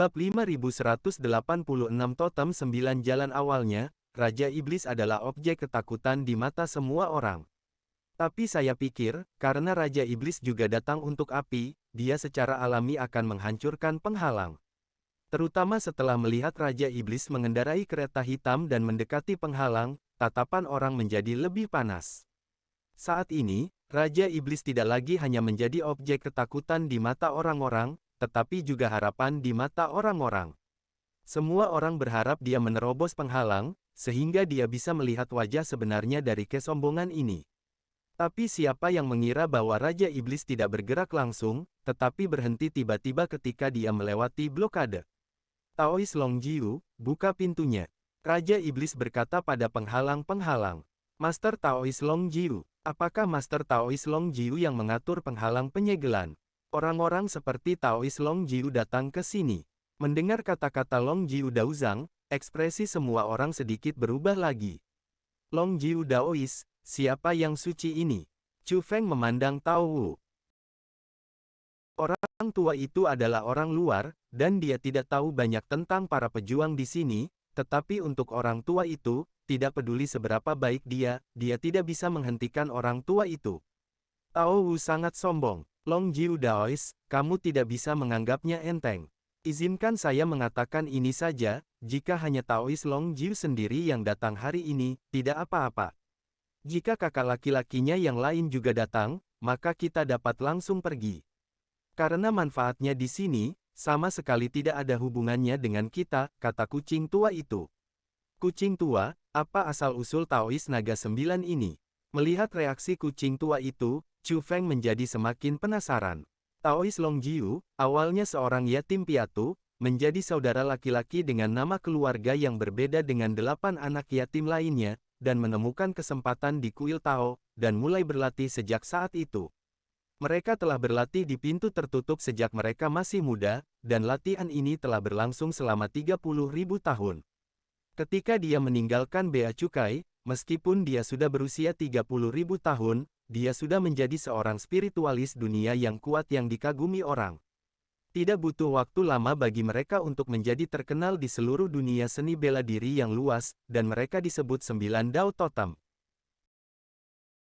Bab 5186 Totem 9 Jalan awalnya, Raja Iblis adalah objek ketakutan di mata semua orang. Tapi saya pikir, karena Raja Iblis juga datang untuk api, dia secara alami akan menghancurkan penghalang. Terutama setelah melihat Raja Iblis mengendarai kereta hitam dan mendekati penghalang, tatapan orang menjadi lebih panas. Saat ini, Raja Iblis tidak lagi hanya menjadi objek ketakutan di mata orang-orang, tetapi juga harapan di mata orang-orang. Semua orang berharap dia menerobos penghalang, sehingga dia bisa melihat wajah sebenarnya dari kesombongan ini. Tapi siapa yang mengira bahwa Raja Iblis tidak bergerak langsung, tetapi berhenti tiba-tiba ketika dia melewati blokade. Taois Longjiu, buka pintunya. Raja Iblis berkata pada penghalang-penghalang. Master Taois Longjiu, apakah Master Taois Longjiu yang mengatur penghalang penyegelan? Orang-orang seperti Taois Longjiu datang ke sini. Mendengar kata-kata Longjiu Daozang, ekspresi semua orang sedikit berubah lagi. Longjiu Daois, siapa yang suci ini? Chu Feng memandang Tao Wu. Orang tua itu adalah orang luar, dan dia tidak tahu banyak tentang para pejuang di sini, tetapi untuk orang tua itu, tidak peduli seberapa baik dia tidak bisa menghentikan orang tua itu. Tao Wu sangat sombong. Longjiu Daois, kamu tidak bisa menganggapnya enteng. Izinkan saya mengatakan ini saja, jika hanya Taois Longjiu sendiri yang datang hari ini, tidak apa-apa. Jika kakak laki-lakinya yang lain juga datang, maka kita dapat langsung pergi. Karena manfaatnya di sini, sama sekali tidak ada hubungannya dengan kita, kata kucing tua itu. Kucing tua, apa asal-usul Taois Naga 9 ini? Melihat reaksi kucing tua itu, Chu Feng menjadi semakin penasaran. Taois Longjiu, awalnya seorang yatim piatu, menjadi saudara laki-laki dengan nama keluarga yang berbeda dengan 8 anak yatim lainnya, dan menemukan kesempatan di kuil Tao, dan mulai berlatih sejak saat itu. Mereka telah berlatih di pintu tertutup sejak mereka masih muda, dan latihan ini telah berlangsung selama 30.000 tahun. Ketika dia meninggalkan Bea Cukai, meskipun dia sudah berusia 30.000 tahun, dia sudah menjadi seorang spiritualis dunia yang kuat yang dikagumi orang. Tidak butuh waktu lama bagi mereka untuk menjadi terkenal di seluruh dunia seni bela diri yang luas, dan mereka disebut 9 Dao Totem.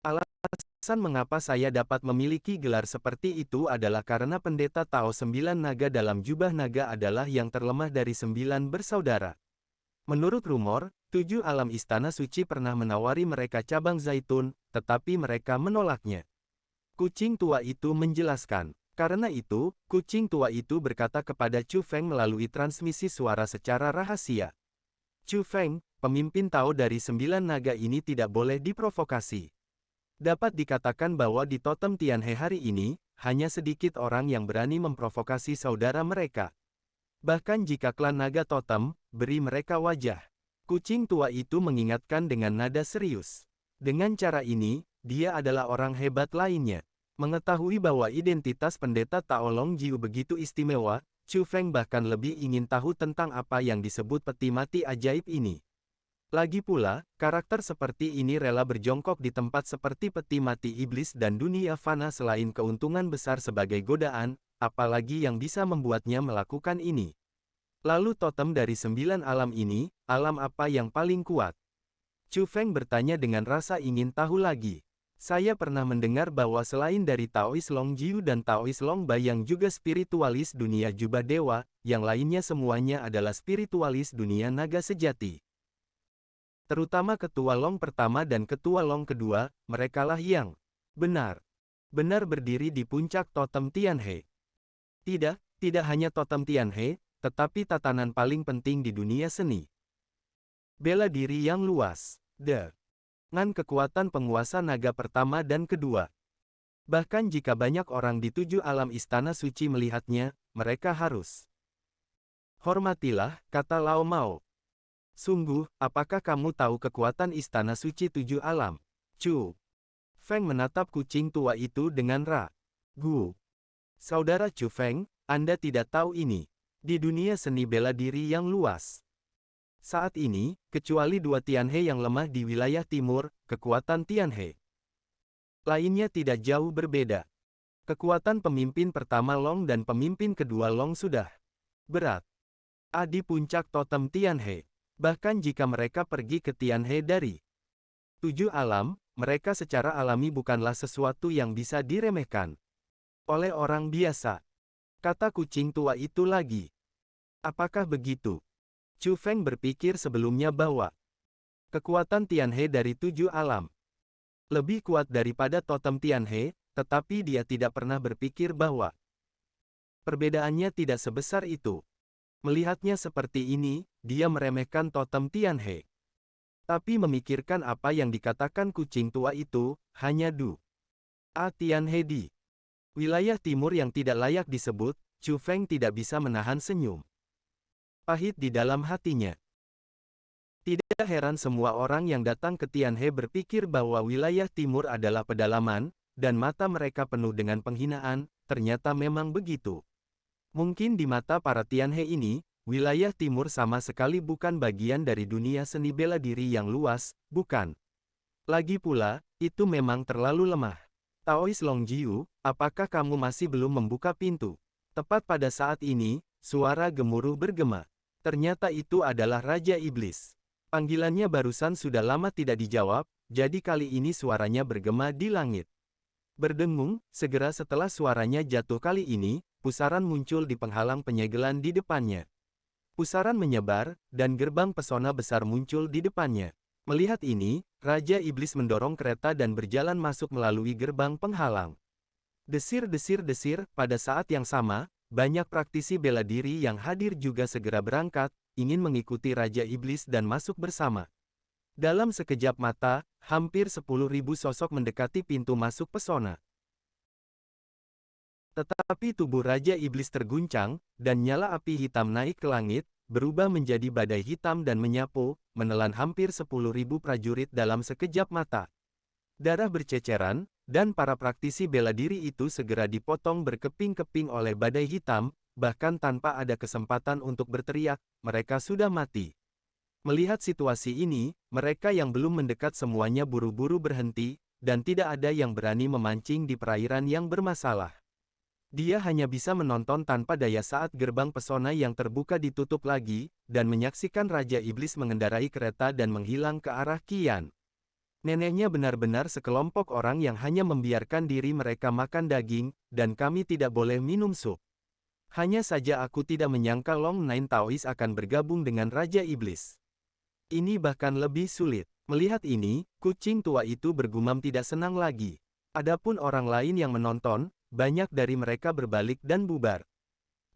Alasan mengapa saya dapat memiliki gelar seperti itu adalah karena pendeta Tao 9 naga dalam jubah naga adalah yang terlemah dari 9 bersaudara. Menurut rumor, 7 alam istana suci pernah menawari mereka cabang zaitun, tetapi mereka menolaknya. Kucing tua itu menjelaskan. Karena itu, kucing tua itu berkata kepada Chu Feng melalui transmisi suara secara rahasia. Chu Feng, pemimpin Tao dari 9 naga ini tidak boleh diprovokasi. Dapat dikatakan bahwa di totem Tianhe hari ini, hanya sedikit orang yang berani memprovokasi saudara mereka. Bahkan jika klan naga totem, beri mereka wajah. Kucing tua itu mengingatkan dengan nada serius. Dengan cara ini, dia adalah orang hebat lainnya. Mengetahui bahwa identitas pendeta Tao Longjiu begitu istimewa, Chu Feng bahkan lebih ingin tahu tentang apa yang disebut peti mati ajaib ini. Lagi pula, karakter seperti ini rela berjongkok di tempat seperti peti mati iblis dan dunia fana selain keuntungan besar sebagai godaan, apalagi yang bisa membuatnya melakukan ini. Lalu totem dari 9 alam ini, alam apa yang paling kuat? Chu Feng bertanya dengan rasa ingin tahu lagi. Saya pernah mendengar bahwa selain dari Taois Longjiu dan Taois Longba yang juga spiritualis dunia jubah dewa, yang lainnya semuanya adalah spiritualis dunia naga sejati. Terutama ketua Long pertama dan ketua Long kedua, merekalah yang benar berdiri di puncak totem Tianhe. Tidak hanya totem Tianhe, tetapi tatanan paling penting di dunia seni. Bela diri yang luas. Dengan kekuatan penguasa naga pertama dan kedua. Bahkan jika banyak orang di 7 alam istana suci melihatnya, mereka harus hormatilah, kata Lao Mao. Sungguh, apakah kamu tahu kekuatan istana suci 7 alam? Chu Feng menatap kucing tua itu dengan ragu. Saudara Chu Feng, Anda tidak tahu ini. Di dunia seni bela diri yang luas. Saat ini, kecuali 2 Tianhe yang lemah di wilayah timur, kekuatan Tianhe lainnya tidak jauh berbeda. Kekuatan pemimpin pertama Long dan pemimpin kedua Long sudah berat. Di puncak totem Tianhe. Bahkan jika mereka pergi ke Tianhe dari 7 alam, mereka secara alami bukanlah sesuatu yang bisa diremehkan oleh orang biasa. Kata kucing tua itu lagi. Apakah begitu? Chu Feng berpikir sebelumnya bahwa kekuatan Tianhe dari 7 alam lebih kuat daripada totem Tianhe, tetapi dia tidak pernah berpikir bahwa perbedaannya tidak sebesar itu. Melihatnya seperti ini, dia meremehkan totem Tianhe. Tapi memikirkan apa yang dikatakan kucing tua itu, hanya Tianhe di wilayah timur yang tidak layak disebut, Chu Feng tidak bisa menahan senyum pahit di dalam hatinya. Tidak heran semua orang yang datang ke Tianhe berpikir bahwa wilayah timur adalah pedalaman, dan mata mereka penuh dengan penghinaan, ternyata memang begitu. Mungkin di mata para Tianhe ini, wilayah timur sama sekali bukan bagian dari dunia seni bela diri yang luas, bukan? Lagi pula, itu memang terlalu lemah. Taois Longjiu, apakah kamu masih belum membuka pintu? Tepat pada saat ini, suara gemuruh bergema. Ternyata itu adalah Raja Iblis. Panggilannya barusan sudah lama tidak dijawab, jadi kali ini suaranya bergema di langit. Berdengung, segera setelah suaranya jatuh kali ini, pusaran muncul di penghalang penyegelan di depannya. Pusaran menyebar, dan gerbang pesona besar muncul di depannya. Melihat ini, Raja Iblis mendorong kereta dan berjalan masuk melalui gerbang penghalang. Desir-desir-desir, pada saat yang sama, banyak praktisi bela diri yang hadir juga segera berangkat, ingin mengikuti Raja Iblis dan masuk bersama. Dalam sekejap mata, hampir 10.000 sosok mendekati pintu masuk pesona. Tetapi tubuh Raja Iblis terguncang, dan nyala api hitam naik ke langit, berubah menjadi badai hitam dan menyapu, menelan hampir 10.000 prajurit dalam sekejap mata. Darah berceceran, dan para praktisi bela diri itu segera dipotong berkeping-keping oleh badai hitam, bahkan tanpa ada kesempatan untuk berteriak, mereka sudah mati. Melihat situasi ini, mereka yang belum mendekat semuanya buru-buru berhenti, dan tidak ada yang berani memancing di perairan yang bermasalah. Dia hanya bisa menonton tanpa daya saat gerbang pesona yang terbuka ditutup lagi, dan menyaksikan Raja Iblis mengendarai kereta dan menghilang ke arah Qian. Neneknya benar-benar sekelompok orang yang hanya membiarkan diri mereka makan daging, dan kami tidak boleh minum sup. Hanya saja aku tidak menyangka Long Nine Taois akan bergabung dengan Raja Iblis. Ini bahkan lebih sulit. Melihat ini, kucing tua itu bergumam tidak senang lagi. Adapun orang lain yang menonton, banyak dari mereka berbalik dan bubar.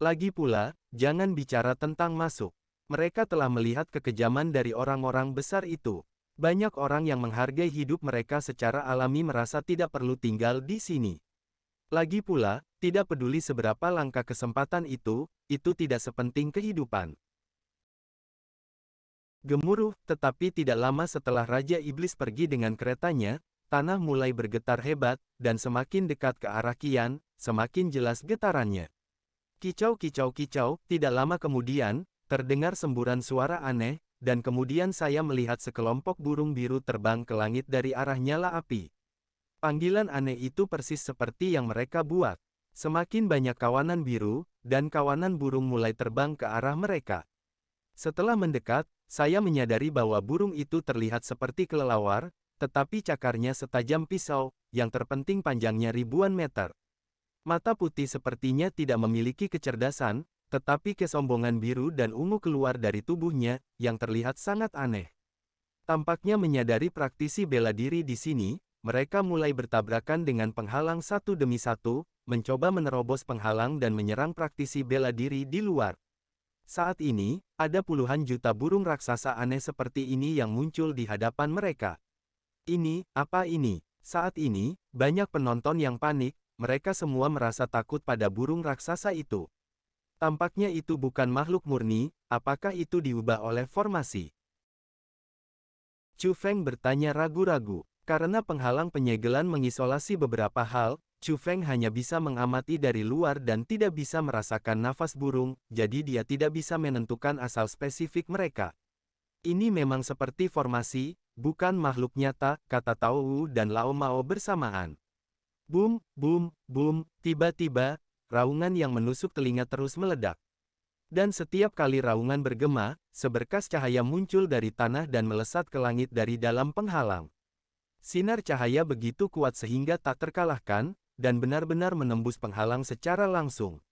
Lagi pula, jangan bicara tentang masuk. Mereka telah melihat kekejaman dari orang-orang besar itu. Banyak orang yang menghargai hidup mereka secara alami merasa tidak perlu tinggal di sini. Lagi pula, tidak peduli seberapa langka kesempatan itu tidak sepenting kehidupan. Gemuruh, tetapi tidak lama setelah Raja Iblis pergi dengan keretanya, tanah mulai bergetar hebat, dan semakin dekat ke arah Qian, semakin jelas getarannya. Kicau kicau kicau, tidak lama kemudian, terdengar semburan suara aneh, dan kemudian saya melihat sekelompok burung biru terbang ke langit dari arah nyala api. Panggilan aneh itu persis seperti yang mereka buat. Semakin banyak kawanan biru, dan kawanan burung mulai terbang ke arah mereka. Setelah mendekat, saya menyadari bahwa burung itu terlihat seperti kelelawar, tetapi cakarnya setajam pisau, yang terpenting panjangnya ribuan meter. Mata putih sepertinya tidak memiliki kecerdasan, tetapi kesombongan biru dan ungu keluar dari tubuhnya, yang terlihat sangat aneh. Tampaknya menyadari praktisi bela diri di sini, mereka mulai bertabrakan dengan penghalang satu demi satu, mencoba menerobos penghalang dan menyerang praktisi bela diri di luar. Saat ini, ada puluhan juta burung raksasa aneh seperti ini yang muncul di hadapan mereka. Apa ini? Saat ini, banyak penonton yang panik, mereka semua merasa takut pada burung raksasa itu. Tampaknya itu bukan makhluk murni, apakah itu diubah oleh formasi? Chu Feng bertanya ragu-ragu. Karena penghalang penyegelan mengisolasi beberapa hal, Chu Feng hanya bisa mengamati dari luar dan tidak bisa merasakan nafas burung, jadi dia tidak bisa menentukan asal spesifik mereka. Ini memang seperti formasi, bukan makhluk nyata, kata Tao Wu dan Lao Mao bersamaan. Boom, boom, boom, tiba-tiba, raungan yang menusuk telinga terus meledak. Dan setiap kali raungan bergema, seberkas cahaya muncul dari tanah dan melesat ke langit dari dalam penghalang. Sinar cahaya begitu kuat sehingga tak terkalahkan, dan benar-benar menembus penghalang secara langsung.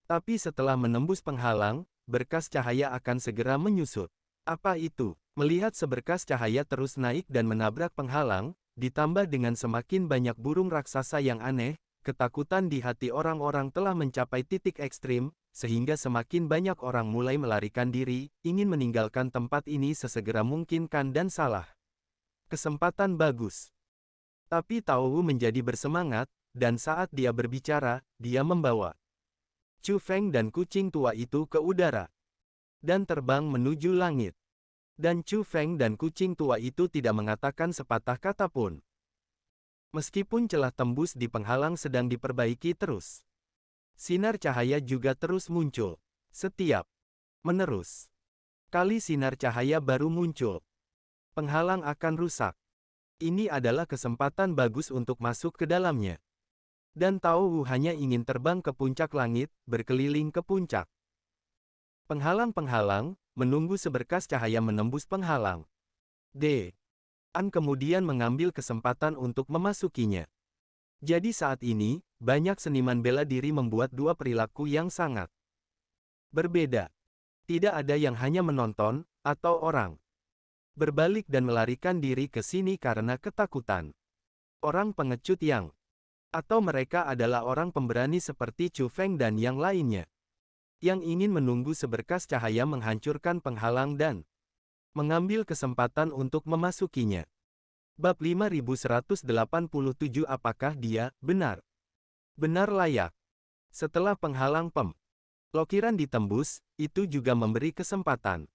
Tapi setelah menembus penghalang, berkas cahaya akan segera menyusut. Apa itu? Melihat seberkas cahaya terus naik dan menabrak penghalang, ditambah dengan semakin banyak burung raksasa yang aneh, ketakutan di hati orang-orang telah mencapai titik ekstrim, sehingga semakin banyak orang mulai melarikan diri, ingin meninggalkan tempat ini sesegera mungkin dan salah. Kesempatan bagus. Tapi Tao Wu menjadi bersemangat, dan saat dia berbicara, dia membawa Chu Feng dan kucing tua itu ke udara, dan terbang menuju langit. Dan Chu Feng dan kucing tua itu tidak mengatakan sepatah kata pun. Meskipun celah tembus di penghalang sedang diperbaiki terus. Sinar cahaya juga terus muncul. Setiap menerus kali sinar cahaya baru muncul, penghalang akan rusak. Ini adalah kesempatan bagus untuk masuk ke dalamnya. Dan Tao Wu hanya ingin terbang ke puncak langit, berkeliling ke puncak. Penghalang-penghalang, menunggu seberkas cahaya menembus penghalang. An kemudian mengambil kesempatan untuk memasukinya. Jadi saat ini, banyak seniman bela diri membuat dua perilaku yang sangat berbeda. Tidak ada yang hanya menonton, atau orang berbalik dan melarikan diri ke sini karena ketakutan. Orang pengecut atau mereka adalah orang pemberani seperti Chu Feng dan yang lainnya, yang ingin menunggu seberkas cahaya menghancurkan penghalang dan mengambil kesempatan untuk memasukinya. Bab 5187. Apakah dia benar layak? Setelah penghalang lokiran ditembus, itu juga memberi kesempatan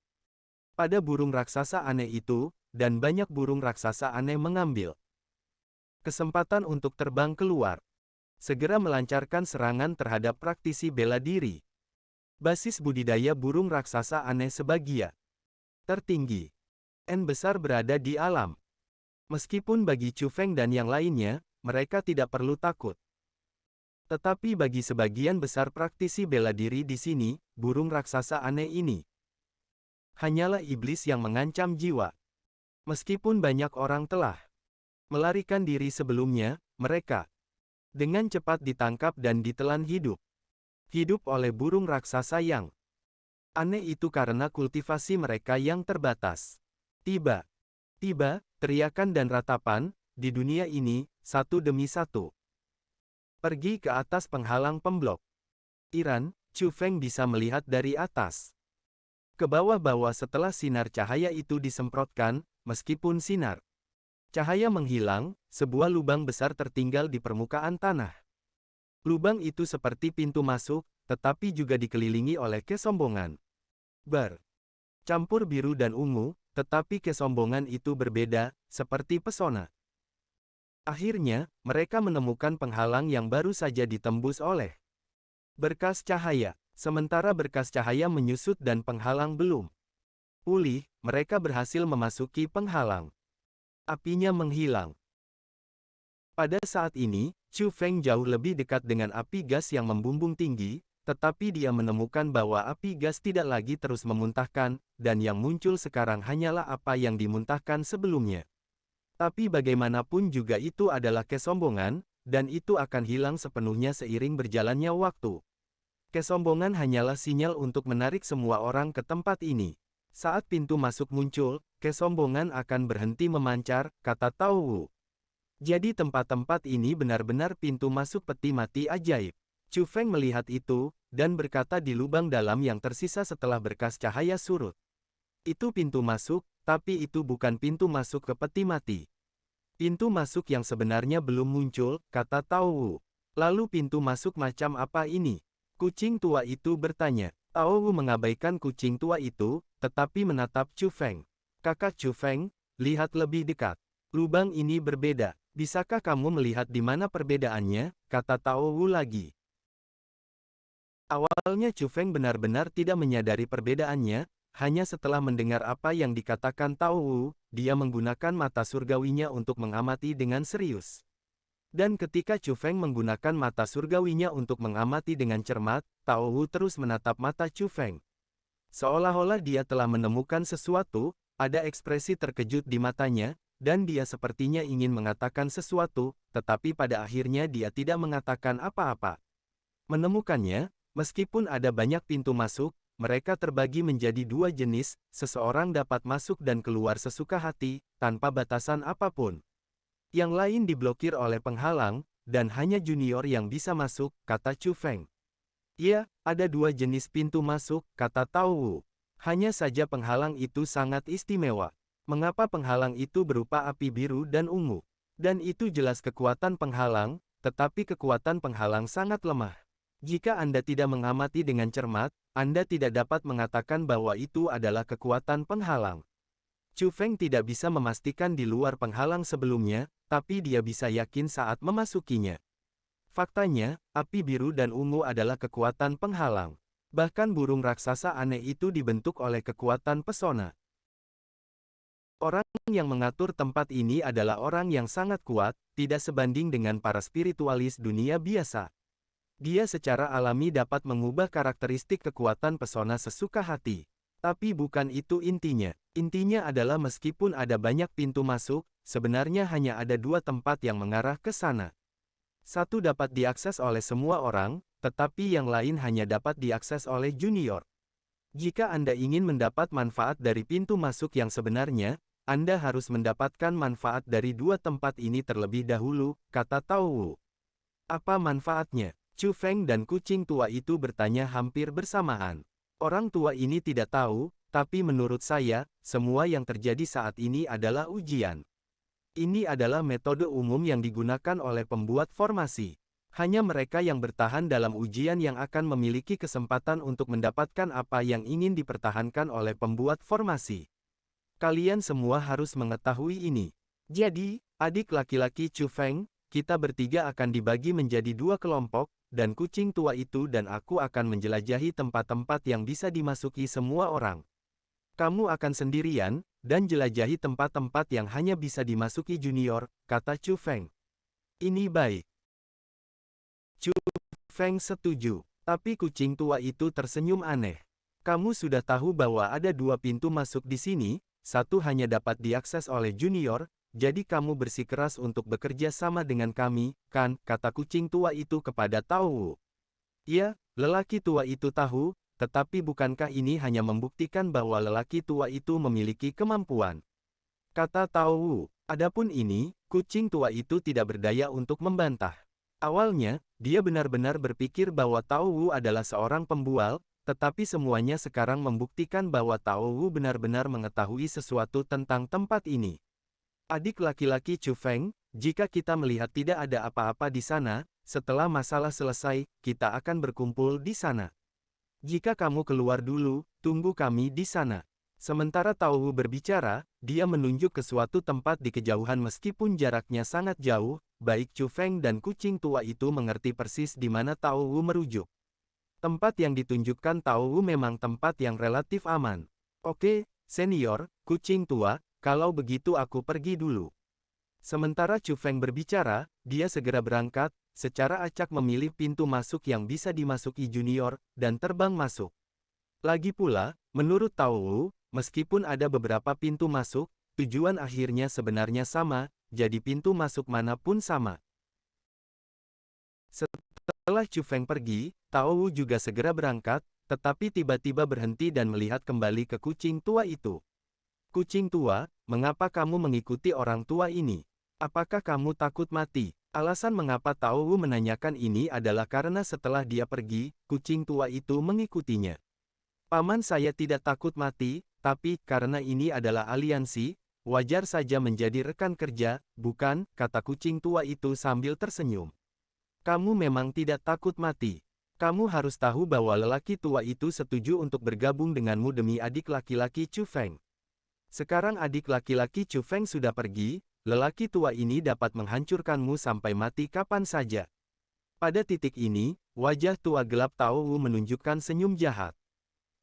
pada burung raksasa aneh itu, dan banyak burung raksasa aneh mengambil kesempatan untuk terbang keluar, segera melancarkan serangan terhadap praktisi bela diri. Basis budidaya burung raksasa aneh sebagia tertinggi N besar berada di alam. Meskipun bagi Chu Feng dan yang lainnya, mereka tidak perlu takut. Tetapi bagi sebagian besar praktisi bela diri di sini, burung raksasa aneh ini hanyalah iblis yang mengancam jiwa. Meskipun banyak orang telah melarikan diri sebelumnya, mereka dengan cepat ditangkap dan ditelan hidup oleh burung raksasa yang aneh itu karena kultivasi mereka yang terbatas. Tiba-tiba, teriakan dan ratapan di dunia ini, satu demi satu, pergi ke atas penghalang pemblok. Chu Feng bisa melihat dari atas ke bawah-bawah setelah sinar cahaya itu disemprotkan. Meskipun sinar cahaya menghilang, sebuah lubang besar tertinggal di permukaan tanah. Lubang itu seperti pintu masuk, tetapi juga dikelilingi oleh kesombongan campur biru dan ungu, tetapi kesombongan itu berbeda, seperti pesona. Akhirnya, mereka menemukan penghalang yang baru saja ditembus oleh berkas cahaya. Sementara berkas cahaya menyusut dan penghalang belum pulih, mereka berhasil memasuki penghalang. Apinya menghilang. Pada saat ini, Chu Feng jauh lebih dekat dengan api gas yang membumbung tinggi, tetapi dia menemukan bahwa api gas tidak lagi terus memuntahkan, dan yang muncul sekarang hanyalah apa yang dimuntahkan sebelumnya. Tapi bagaimanapun juga itu adalah kesombongan, dan itu akan hilang sepenuhnya seiring berjalannya waktu. Kesombongan hanyalah sinyal untuk menarik semua orang ke tempat ini. Saat pintu masuk muncul, kesombongan akan berhenti memancar, kata Tao Wu. Jadi tempat-tempat ini benar-benar pintu masuk peti mati ajaib. Chu Feng melihat itu, dan berkata di lubang dalam yang tersisa setelah berkas cahaya surut. Itu pintu masuk, tapi itu bukan pintu masuk ke peti mati. Pintu masuk yang sebenarnya belum muncul, kata Tao Wu. Lalu pintu masuk macam apa ini? Kucing tua itu bertanya. Tao Wu mengabaikan kucing tua itu, tetapi menatap Chu Feng. Kakak Chu Feng, lihat lebih dekat. Lubang ini berbeda. Bisakah kamu melihat di mana perbedaannya? Kata Tao Wu lagi. Awalnya Chu Feng benar-benar tidak menyadari perbedaannya, hanya setelah mendengar apa yang dikatakan Tao Wu, dia menggunakan mata surgawinya untuk mengamati dengan serius. Dan ketika Chu Feng menggunakan mata surgawinya untuk mengamati dengan cermat, Tao Wu terus menatap mata Chu Feng. Seolah-olah dia telah menemukan sesuatu, ada ekspresi terkejut di matanya, dan dia sepertinya ingin mengatakan sesuatu, tetapi pada akhirnya dia tidak mengatakan apa-apa. Menemukannya, meskipun ada banyak pintu masuk, mereka terbagi menjadi dua jenis, seseorang dapat masuk dan keluar sesuka hati, tanpa batasan apapun. Yang lain diblokir oleh penghalang, dan hanya junior yang bisa masuk, kata Chu Feng. Ya, ada dua jenis pintu masuk, kata Tao Wu. Hanya saja penghalang itu sangat istimewa. Mengapa penghalang itu berupa api biru dan ungu? Dan itu jelas kekuatan penghalang, tetapi kekuatan penghalang sangat lemah. Jika Anda tidak mengamati dengan cermat, Anda tidak dapat mengatakan bahwa itu adalah kekuatan penghalang. Chu Feng tidak bisa memastikan di luar penghalang sebelumnya, tapi dia bisa yakin saat memasukinya. Faktanya, api biru dan ungu adalah kekuatan penghalang. Bahkan burung raksasa aneh itu dibentuk oleh kekuatan pesona. Orang yang mengatur tempat ini adalah orang yang sangat kuat, tidak sebanding dengan para spiritualis dunia biasa. Dia secara alami dapat mengubah karakteristik kekuatan pesona sesuka hati. Tapi bukan itu intinya. Intinya adalah meskipun ada banyak pintu masuk, sebenarnya hanya ada dua tempat yang mengarah ke sana. Satu dapat diakses oleh semua orang, tetapi yang lain hanya dapat diakses oleh junior. Jika Anda ingin mendapat manfaat dari pintu masuk yang sebenarnya, Anda harus mendapatkan manfaat dari dua tempat ini terlebih dahulu, kata Tao Wu. Apa manfaatnya? Chu Feng dan kucing tua itu bertanya hampir bersamaan. Orang tua ini tidak tahu, tapi menurut saya, semua yang terjadi saat ini adalah ujian. Ini adalah metode umum yang digunakan oleh pembuat formasi. Hanya mereka yang bertahan dalam ujian yang akan memiliki kesempatan untuk mendapatkan apa yang ingin dipertahankan oleh pembuat formasi. Kalian semua harus mengetahui ini. Jadi, adik laki-laki Chu Feng, kita bertiga akan dibagi menjadi dua kelompok, dan kucing tua itu dan aku akan menjelajahi tempat-tempat yang bisa dimasuki semua orang. Kamu akan sendirian, dan jelajahi tempat-tempat yang hanya bisa dimasuki junior, kata Chu Feng. Ini baik. Chu Feng setuju, tapi kucing tua itu tersenyum aneh. Kamu sudah tahu bahwa ada dua pintu masuk di sini, satu hanya dapat diakses oleh junior, jadi kamu bersikeras untuk bekerja sama dengan kami, kan, kata kucing tua itu kepada Tao Wu. Ya, lelaki tua itu tahu, tetapi bukankah ini hanya membuktikan bahwa lelaki tua itu memiliki kemampuan? Kata Tao Wu. Adapun ini, kucing tua itu tidak berdaya untuk membantah. Awalnya, dia benar-benar berpikir bahwa Tao Wu adalah seorang pembual, tetapi semuanya sekarang membuktikan bahwa Tao Wu benar-benar mengetahui sesuatu tentang tempat ini. Adik laki-laki Chu Feng, jika kita melihat tidak ada apa-apa di sana, setelah masalah selesai, kita akan berkumpul di sana. Jika kamu keluar dulu, tunggu kami di sana. Sementara Tao Wu berbicara, dia menunjuk ke suatu tempat di kejauhan meskipun jaraknya sangat jauh, baik Chu Feng dan kucing tua itu mengerti persis di mana Tao Wu merujuk. Tempat yang ditunjukkan Tao Wu memang tempat yang relatif aman. Oke, senior, kucing tua, kalau begitu aku pergi dulu. Sementara Chu Feng berbicara, dia segera berangkat, secara acak memilih pintu masuk yang bisa dimasuki junior, dan terbang masuk. Lagi pula, menurut Tao Wu, meskipun ada beberapa pintu masuk, tujuan akhirnya sebenarnya sama, jadi pintu masuk manapun sama. Setelah Chu Feng pergi, Tao Wu juga segera berangkat, tetapi tiba-tiba berhenti dan melihat kembali ke kucing tua itu. Kucing tua, mengapa kamu mengikuti orang tua ini? Apakah kamu takut mati? Alasan mengapa Tao Wu menanyakan ini adalah karena setelah dia pergi, kucing tua itu mengikutinya. Paman saya tidak takut mati, tapi karena ini adalah aliansi, wajar saja menjadi rekan kerja, bukan? Kata kucing tua itu sambil tersenyum. Kamu memang tidak takut mati. Kamu harus tahu bahwa lelaki tua itu setuju untuk bergabung denganmu demi adik laki-laki Chu Feng. Sekarang adik laki-laki Chu Feng sudah pergi, lelaki tua ini dapat menghancurkanmu sampai mati kapan saja. Pada titik ini, wajah tua gelap Tao Wu menunjukkan senyum jahat.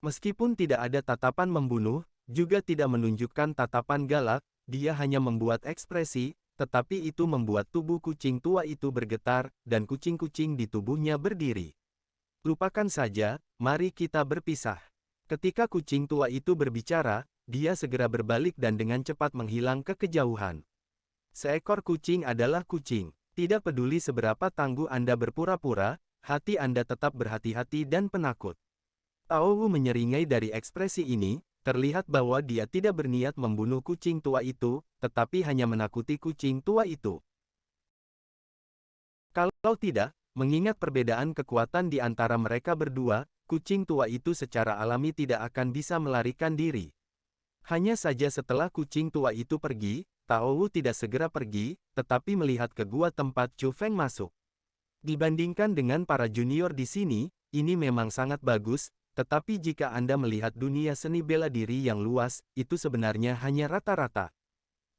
Meskipun tidak ada tatapan membunuh, juga tidak menunjukkan tatapan galak, dia hanya membuat ekspresi, tetapi itu membuat tubuh kucing tua itu bergetar, dan kucing-kucing di tubuhnya berdiri. Lupakan saja, mari kita berpisah. Ketika kucing tua itu berbicara, dia segera berbalik dan dengan cepat menghilang ke kejauhan. Seekor kucing adalah kucing. Tidak peduli seberapa tangguh Anda berpura-pura, hati Anda tetap berhati-hati dan penakut. Tao Wu menyeringai dari ekspresi ini, terlihat bahwa dia tidak berniat membunuh kucing tua itu, tetapi hanya menakuti kucing tua itu. Kalau tidak, mengingat perbedaan kekuatan di antara mereka berdua, kucing tua itu secara alami tidak akan bisa melarikan diri. Hanya saja setelah kucing tua itu pergi, Tao Wu tidak segera pergi, tetapi melihat ke gua tempat Chu Feng masuk. Dibandingkan dengan para junior di sini, ini memang sangat bagus, tetapi jika Anda melihat dunia seni bela diri yang luas, itu sebenarnya hanya rata-rata.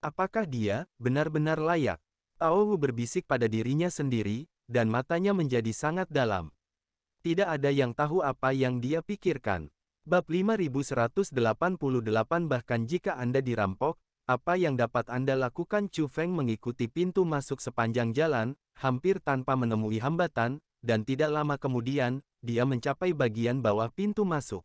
Apakah dia benar-benar layak? Tao Wu berbisik pada dirinya sendiri, dan matanya menjadi sangat dalam. Tidak ada yang tahu apa yang dia pikirkan. Bab 5188. Bahkan jika Anda dirampok, apa yang dapat Anda lakukan? Chu Feng mengikuti pintu masuk sepanjang jalan, hampir tanpa menemui hambatan, dan tidak lama kemudian, dia mencapai bagian bawah pintu masuk.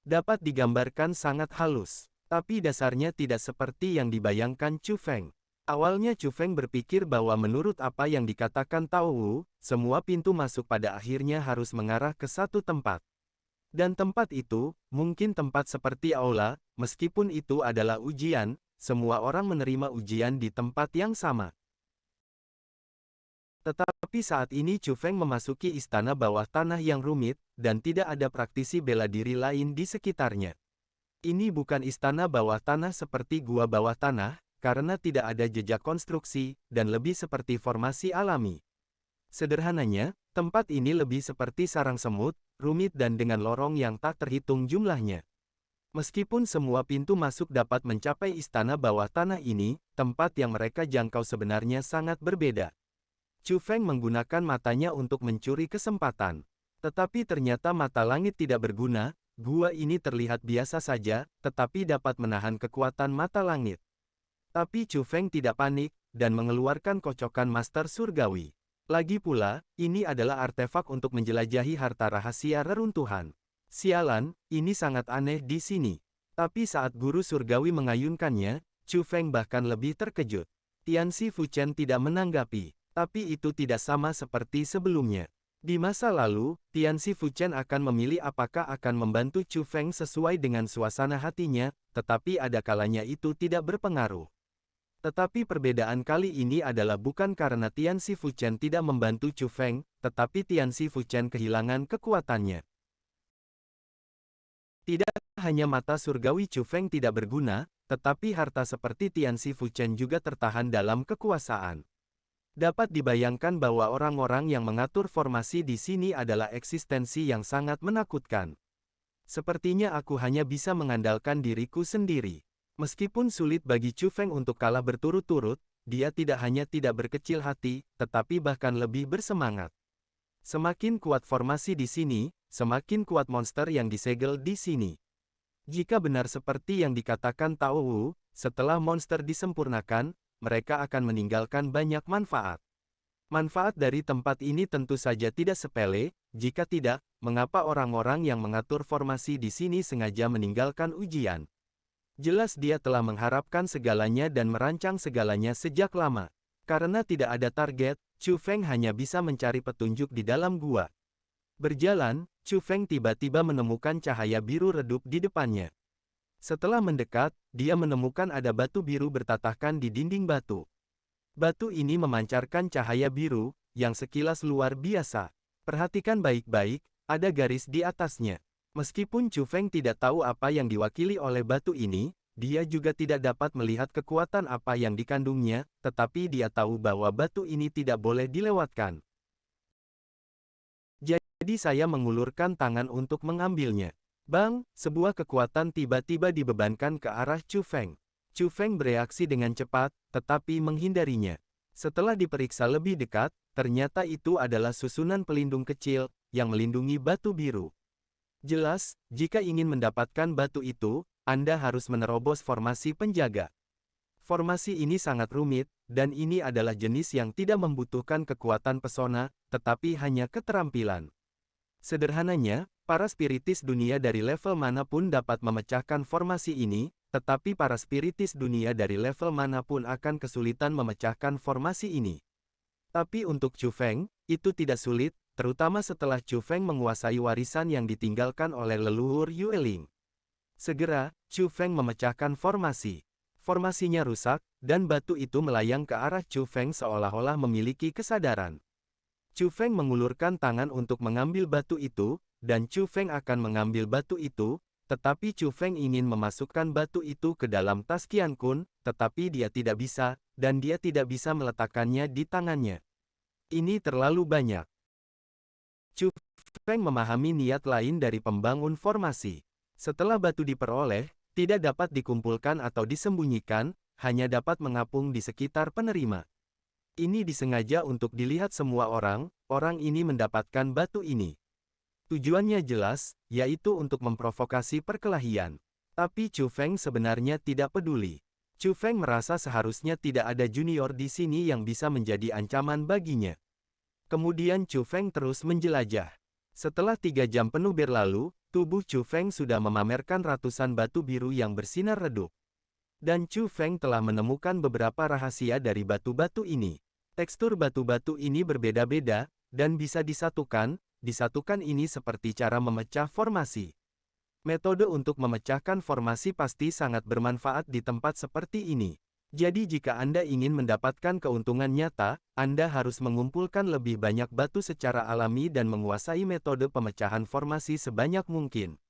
Dapat digambarkan sangat halus, tapi dasarnya tidak seperti yang dibayangkan Chu Feng. Awalnya Chu Feng berpikir bahwa menurut apa yang dikatakan Tao Wu, semua pintu masuk pada akhirnya harus mengarah ke satu tempat. Dan tempat itu, mungkin tempat seperti aula, meskipun itu adalah ujian, semua orang menerima ujian di tempat yang sama. Tetapi saat ini Chu Feng memasuki istana bawah tanah yang rumit, dan tidak ada praktisi bela diri lain di sekitarnya. Ini bukan istana bawah tanah seperti gua bawah tanah, karena tidak ada jejak konstruksi, dan lebih seperti formasi alami. Sederhananya, tempat ini lebih seperti sarang semut, rumit dan dengan lorong yang tak terhitung jumlahnya. Meskipun semua pintu masuk dapat mencapai istana bawah tanah ini, tempat yang mereka jangkau sebenarnya sangat berbeda. Chu Feng menggunakan matanya untuk mencuri kesempatan. Tetapi ternyata mata langit tidak berguna, gua ini terlihat biasa saja, tetapi dapat menahan kekuatan mata langit. Tapi Chu Feng tidak panik, dan mengeluarkan kocokan master surgawi. Lagi pula, ini adalah artefak untuk menjelajahi harta rahasia reruntuhan. Sialan, ini sangat aneh di sini. Tapi saat guru surgawi mengayunkannya, Chu Feng bahkan lebih terkejut. Tianxi Fuchen tidak menanggapi, tapi itu tidak sama seperti sebelumnya. Di masa lalu, Tianxi Fuchen akan memilih apakah akan membantu Chu Feng sesuai dengan suasana hatinya, tetapi ada kalanya itu tidak berpengaruh. Tetapi perbedaan kali ini adalah bukan karena Tianxi Fuchen tidak membantu Chu Feng, tetapi Tianxi Fuchen kehilangan kekuatannya. Tidak hanya mata surgawi Chu Feng tidak berguna, tetapi harta seperti Tianxi Fuchen juga tertahan dalam kekuasaan. Dapat dibayangkan bahwa orang-orang yang mengatur formasi di sini adalah eksistensi yang sangat menakutkan. Sepertinya aku hanya bisa mengandalkan diriku sendiri. Meskipun sulit bagi Chu Feng untuk kalah berturut-turut, dia tidak hanya tidak berkecil hati, tetapi bahkan lebih bersemangat. Semakin kuat formasi di sini, semakin kuat monster yang disegel di sini. Jika benar seperti yang dikatakan Tao Wu, setelah monster disempurnakan, mereka akan meninggalkan banyak manfaat. Manfaat dari tempat ini tentu saja tidak sepele, jika tidak, mengapa orang-orang yang mengatur formasi di sini sengaja meninggalkan ujian? Jelas dia telah mengharapkan segalanya dan merancang segalanya sejak lama. Karena tidak ada target, Chu Feng hanya bisa mencari petunjuk di dalam gua. Berjalan, Chu Feng tiba-tiba menemukan cahaya biru redup di depannya. Setelah mendekat, dia menemukan ada batu biru bertatahkan di dinding batu. Batu ini memancarkan cahaya biru, yang sekilas luar biasa. Perhatikan baik-baik, ada garis di atasnya. Meskipun Chu Feng tidak tahu apa yang diwakili oleh batu ini, dia juga tidak dapat melihat kekuatan apa yang dikandungnya, tetapi dia tahu bahwa batu ini tidak boleh dilewatkan. Jadi saya mengulurkan tangan untuk mengambilnya. Bang, sebuah kekuatan tiba-tiba dibebankan ke arah Chu Feng. Chu Feng bereaksi dengan cepat, tetapi menghindarinya. Setelah diperiksa lebih dekat, ternyata itu adalah susunan pelindung kecil, yang melindungi batu biru. Jelas, jika ingin mendapatkan batu itu, Anda harus menerobos formasi penjaga. Formasi ini sangat rumit, dan ini adalah jenis yang tidak membutuhkan kekuatan pesona, tetapi hanya keterampilan. Sederhananya, para spiritis dunia dari level manapun dapat memecahkan formasi ini, tetapi para spiritis dunia dari level manapun akan kesulitan memecahkan formasi ini. Tapi untuk Chu Feng, itu tidak sulit, terutama setelah Chu Feng menguasai warisan yang ditinggalkan oleh leluhur Yue Ling. Segera, Chu Feng memecahkan formasi. Formasinya rusak, dan batu itu melayang ke arah Chu Feng seolah-olah memiliki kesadaran. Chu Feng mengulurkan tangan untuk mengambil batu itu, dan Chu Feng akan mengambil batu itu, tetapi Chu Feng ingin memasukkan batu itu ke dalam tas Qian Kun, tetapi dia tidak bisa, dan dia tidak bisa meletakkannya di tangannya. Ini terlalu banyak. Chu Feng memahami niat lain dari pembangun formasi. Setelah batu diperoleh, tidak dapat dikumpulkan atau disembunyikan, hanya dapat mengapung di sekitar penerima. Ini disengaja untuk dilihat semua orang, orang ini mendapatkan batu ini. Tujuannya jelas, yaitu untuk memprovokasi perkelahian. Tapi Chu Feng sebenarnya tidak peduli. Chu Feng merasa seharusnya tidak ada junior di sini yang bisa menjadi ancaman baginya. Kemudian Chu Feng terus menjelajah. Setelah 3 jam penuh berlalu, tubuh Chu Feng sudah memamerkan ratusan batu biru yang bersinar redup. Dan Chu Feng telah menemukan beberapa rahasia dari batu-batu ini. Tekstur batu-batu ini berbeda-beda, dan bisa disatukan. Disatukan ini seperti cara memecah formasi. Metode untuk memecahkan formasi pasti sangat bermanfaat di tempat seperti ini. Jadi jika Anda ingin mendapatkan keuntungan nyata, Anda harus mengumpulkan lebih banyak batu secara alami dan menguasai metode pemecahan formasi sebanyak mungkin.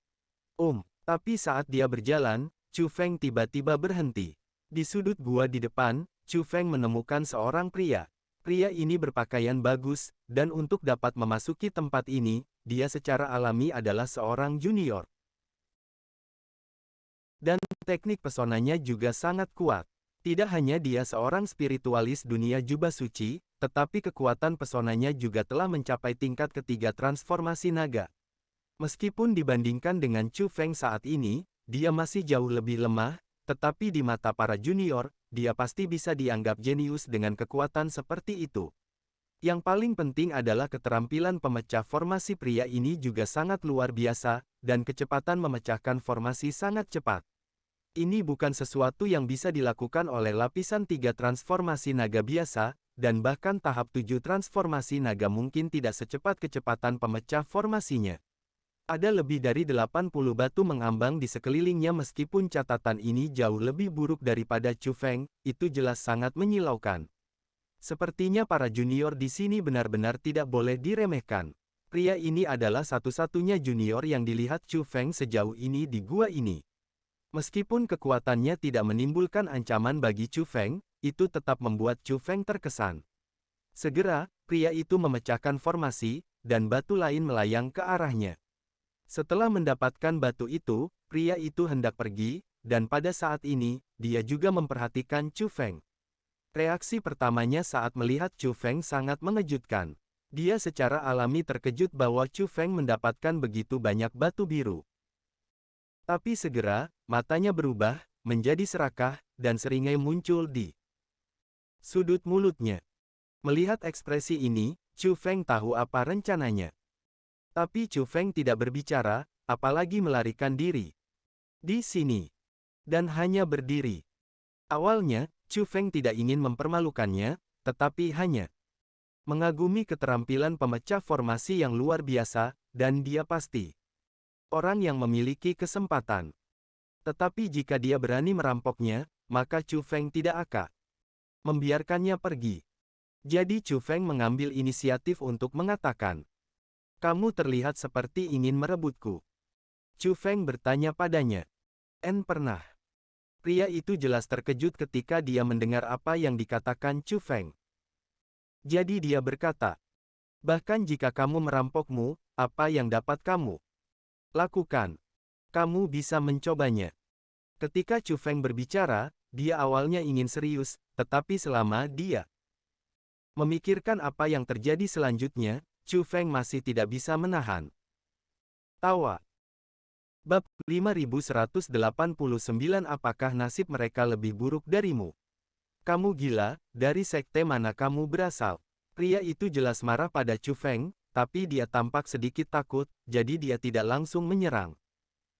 Tapi saat dia berjalan, Chu Feng tiba-tiba berhenti. Di sudut gua di depan, Chu Feng menemukan seorang pria. Pria ini berpakaian bagus, dan untuk dapat memasuki tempat ini, dia secara alami adalah seorang junior. Dan teknik pesonanya juga sangat kuat. Tidak hanya dia seorang spiritualis dunia jubah suci, tetapi kekuatan pesonanya juga telah mencapai tingkat ketiga transformasi naga. Meskipun dibandingkan dengan Chu Feng saat ini, dia masih jauh lebih lemah, tetapi di mata para junior, dia pasti bisa dianggap jenius dengan kekuatan seperti itu. Yang paling penting adalah keterampilan pemecah formasi pria ini juga sangat luar biasa, dan kecepatan memecahkan formasi sangat cepat. Ini bukan sesuatu yang bisa dilakukan oleh lapisan 3 transformasi naga biasa, dan bahkan tahap 7 transformasi naga mungkin tidak secepat kecepatan pemecah formasinya. Ada lebih dari 80 batu mengambang di sekelilingnya meskipun catatan ini jauh lebih buruk daripada Chu Feng, itu jelas sangat menyilaukan. Sepertinya para junior di sini benar-benar tidak boleh diremehkan. Pria ini adalah satu-satunya junior yang dilihat Chu Feng sejauh ini di gua ini. Meskipun kekuatannya tidak menimbulkan ancaman bagi Chu Feng, itu tetap membuat Chu Feng terkesan. Segera, pria itu memecahkan formasi, dan batu lain melayang ke arahnya. Setelah mendapatkan batu itu, pria itu hendak pergi, dan pada saat ini, dia juga memperhatikan Chu Feng. Reaksi pertamanya saat melihat Chu Feng sangat mengejutkan. Dia secara alami terkejut bahwa Chu Feng mendapatkan begitu banyak batu biru. Tapi segera, matanya berubah, menjadi serakah, dan seringai muncul di sudut mulutnya. Melihat ekspresi ini, Chu Feng tahu apa rencananya. Tapi Chu Feng tidak berbicara, apalagi melarikan diri. Di sini. Dan hanya berdiri. Awalnya, Chu Feng tidak ingin mempermalukannya, tetapi hanya mengagumi keterampilan pemecah formasi yang luar biasa, dan dia pasti orang yang memiliki kesempatan. Tetapi jika dia berani merampoknya, maka Chu Feng tidak akan membiarkannya pergi. Jadi Chu Feng mengambil inisiatif untuk mengatakan, "Kamu terlihat seperti ingin merebutku." Chu Feng bertanya padanya, Pernah?" Pria itu jelas terkejut ketika dia mendengar apa yang dikatakan Chu Feng. Jadi dia berkata, "Bahkan jika kamu merampokmu, apa yang dapat kamu lakukan? Kamu bisa mencobanya." Ketika Chu Feng berbicara, dia awalnya ingin serius, tetapi selama dia memikirkan apa yang terjadi selanjutnya, Chu Feng masih tidak bisa menahan tawa. Bab 5189. Apakah nasib mereka lebih buruk darimu? Kamu gila, dari sekte mana kamu berasal? Pria itu jelas marah pada Chu Feng, tapi dia tampak sedikit takut, jadi dia tidak langsung menyerang.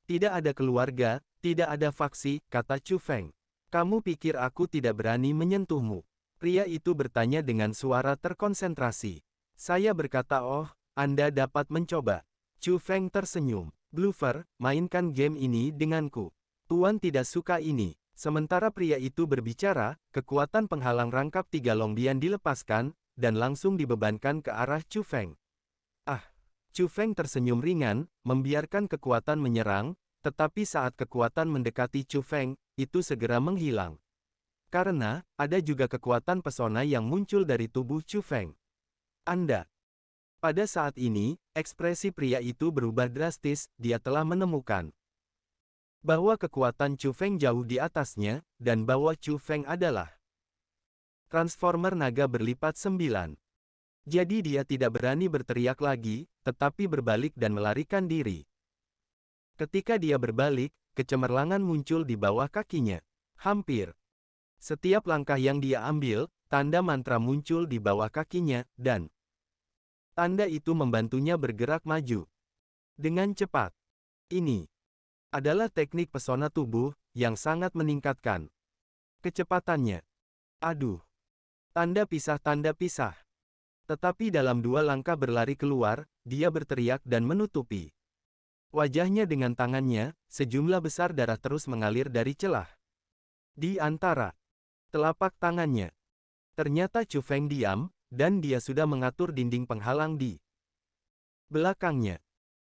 Tidak ada keluarga, tidak ada faksi, kata Chu Feng. Kamu pikir aku tidak berani menyentuhmu? Pria itu bertanya dengan suara terkonsentrasi. Saya berkata, oh, Anda dapat mencoba. Chu Feng tersenyum. Bluffer, mainkan game ini denganku. Tuan tidak suka ini. Sementara pria itu berbicara, kekuatan penghalang rangkap 3 Longbian dilepaskan, dan langsung dibebankan ke arah Chu Feng. Ah! Chu Feng tersenyum ringan, membiarkan kekuatan menyerang, tetapi saat kekuatan mendekati Chu Feng, itu segera menghilang. Karena, ada juga kekuatan pesona yang muncul dari tubuh Chu Feng. Anda. Pada saat ini, ekspresi pria itu berubah drastis, dia telah menemukan bahwa kekuatan Chu Feng jauh di atasnya, dan bahwa Chu Feng adalah Transformer Naga berlipat 9. Jadi dia tidak berani berteriak lagi, tetapi berbalik dan melarikan diri. Ketika dia berbalik, kecemerlangan muncul di bawah kakinya. Hampir setiap langkah yang dia ambil, tanda mantra muncul di bawah kakinya, dan tanda itu membantunya bergerak maju dengan cepat. Ini adalah teknik pesona tubuh, yang sangat meningkatkan kecepatannya. Aduh! Tanda pisah, tanda pisah. Tetapi dalam 2 langkah berlari keluar, dia berteriak dan menutupi wajahnya dengan tangannya, sejumlah besar darah terus mengalir dari celah di antara telapak tangannya. Ternyata Chu Feng diam, dan dia sudah mengatur dinding penghalang di belakangnya.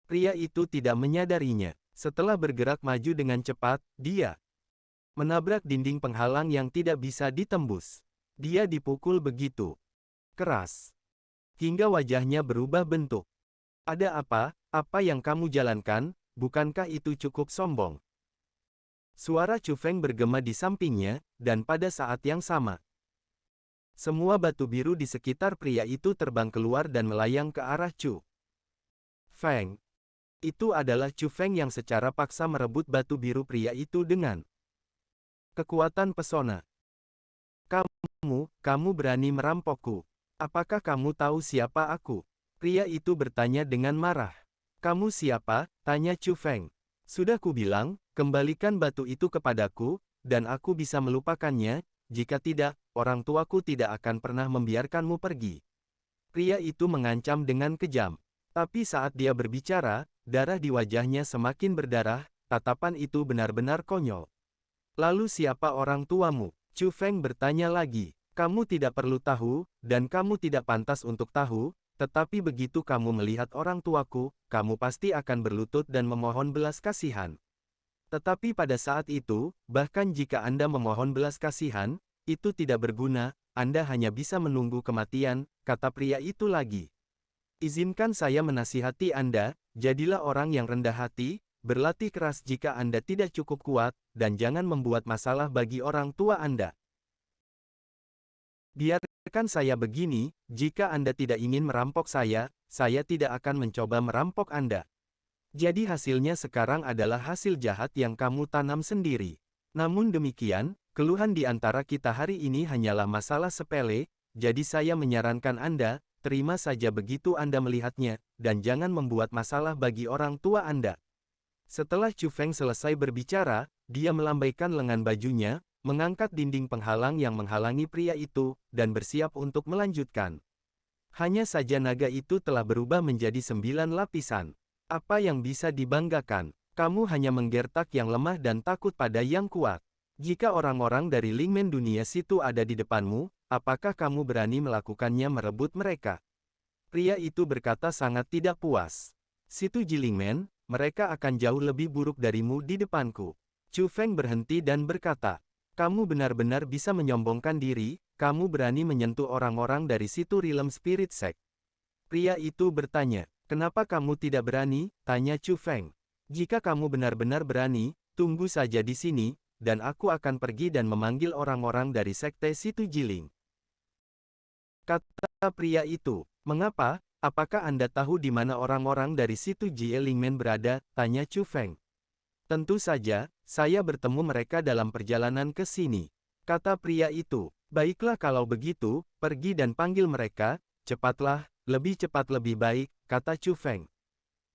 Pria itu tidak menyadarinya. Setelah bergerak maju dengan cepat, dia menabrak dinding penghalang yang tidak bisa ditembus. Dia dipukul begitu keras hingga wajahnya berubah bentuk. Ada apa? Apa yang kamu jalankan? Bukankah itu cukup sombong? Suara Chu Feng bergema di sampingnya, dan pada saat yang sama, semua batu biru di sekitar pria itu terbang keluar dan melayang ke arah Chu Feng. Itu adalah Chu Feng yang secara paksa merebut batu biru pria itu dengan kekuatan pesona. Kamu berani merampokku. Apakah kamu tahu siapa aku? Pria itu bertanya dengan marah. Kamu siapa? Tanya Chu Feng. Sudah kubilang, kembalikan batu itu kepadaku, dan aku bisa melupakannya. Jika tidak, orang tuaku tidak akan pernah membiarkanmu pergi. Pria itu mengancam dengan kejam. Tapi saat dia berbicara, darah di wajahnya semakin berdarah, tatapan itu benar-benar konyol. Lalu siapa orang tuamu? Chu Feng bertanya lagi. Kamu tidak perlu tahu, dan kamu tidak pantas untuk tahu, tetapi begitu kamu melihat orang tuaku, kamu pasti akan berlutut dan memohon belas kasihan. Tetapi pada saat itu, bahkan jika Anda memohon belas kasihan, itu tidak berguna, Anda hanya bisa menunggu kematian, kata pria itu lagi. Izinkan saya menasihati Anda, jadilah orang yang rendah hati, berlatih keras jika Anda tidak cukup kuat, dan jangan membuat masalah bagi orang tua Anda. Biarkan saya begini, jika Anda tidak ingin merampok saya tidak akan mencoba merampok Anda. Jadi hasilnya sekarang adalah hasil jahat yang kamu tanam sendiri. Namun demikian, keluhan di antara kita hari ini hanyalah masalah sepele, jadi saya menyarankan Anda, terima saja begitu Anda melihatnya, dan jangan membuat masalah bagi orang tua Anda. Setelah Chu Feng selesai berbicara, dia melambaikan lengan bajunya, mengangkat dinding penghalang yang menghalangi pria itu, dan bersiap untuk melanjutkan. Hanya saja naga itu telah berubah menjadi 9 lapisan. Apa yang bisa dibanggakan? Kamu hanya menggertak yang lemah dan takut pada yang kuat. Jika orang-orang dari Lingmen dunia situ ada di depanmu, apakah kamu berani melakukannya merebut mereka? Pria itu berkata sangat tidak puas. Situ Jilingmen, mereka akan jauh lebih buruk darimu di depanku. Chu Feng berhenti dan berkata, kamu benar-benar bisa menyombongkan diri, kamu berani menyentuh orang-orang dari situ Realm Spirit Sect. Pria itu bertanya, kenapa kamu tidak berani? Tanya Chu Feng. Jika kamu benar-benar berani, tunggu saja di sini, dan aku akan pergi dan memanggil orang-orang dari sekte situ Jiling. Kata pria itu, mengapa? Apakah Anda tahu di mana orang-orang dari situ Jielingmen berada? Tanya Chu Feng. Tentu saja, saya bertemu mereka dalam perjalanan ke sini. Kata pria itu, Baiklah kalau begitu, pergi dan panggil mereka, cepatlah, lebih cepat lebih baik, kata Chu Feng.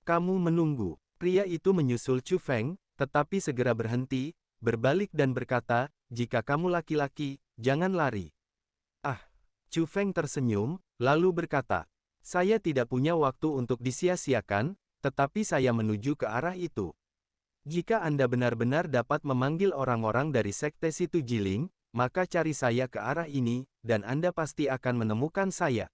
Kamu menunggu. Pria itu menyusul Chu Feng, tetapi segera berhenti, berbalik dan berkata, jika kamu laki-laki, jangan lari. Ah, Chu Feng tersenyum, lalu berkata, saya tidak punya waktu untuk disia-siakan, tetapi saya menuju ke arah itu. Jika Anda benar-benar dapat memanggil orang-orang dari Sekte Situ Jiling, maka cari saya ke arah ini, dan Anda pasti akan menemukan saya.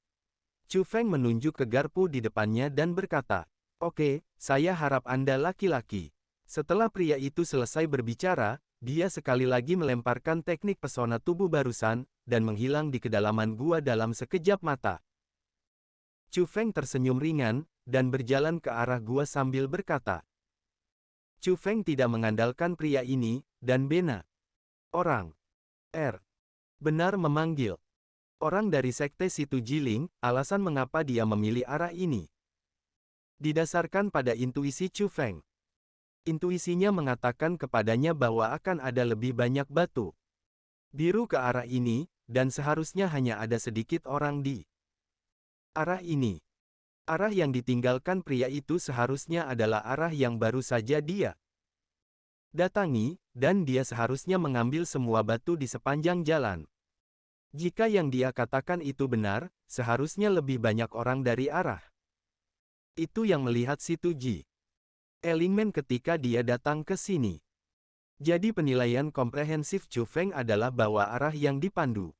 Chu Feng menunjuk ke garpu di depannya dan berkata, oke, saya harap Anda laki-laki. Setelah pria itu selesai berbicara, dia sekali lagi melemparkan teknik pesona tubuh barusan, dan menghilang di kedalaman gua dalam sekejap mata. Chu Feng tersenyum ringan, dan berjalan ke arah gua sambil berkata. Chu Feng tidak mengandalkan pria ini, dan Bena. Orang. Benar memanggil. Orang dari Sekte Situ Jiling, alasan mengapa dia memilih arah ini. Didasarkan pada intuisi Chu Feng. Intuisinya mengatakan kepadanya bahwa akan ada lebih banyak batu biru ke arah ini, dan seharusnya hanya ada sedikit orang di arah ini. Arah yang ditinggalkan pria itu seharusnya adalah arah yang baru saja dia datangi, dan dia seharusnya mengambil semua batu di sepanjang jalan. Jika yang dia katakan itu benar, seharusnya lebih banyak orang dari arah itu yang melihat situ Ji Elingmen ketika dia datang ke sini. Jadi penilaian komprehensif Chu Feng adalah bahwa arah yang dipandu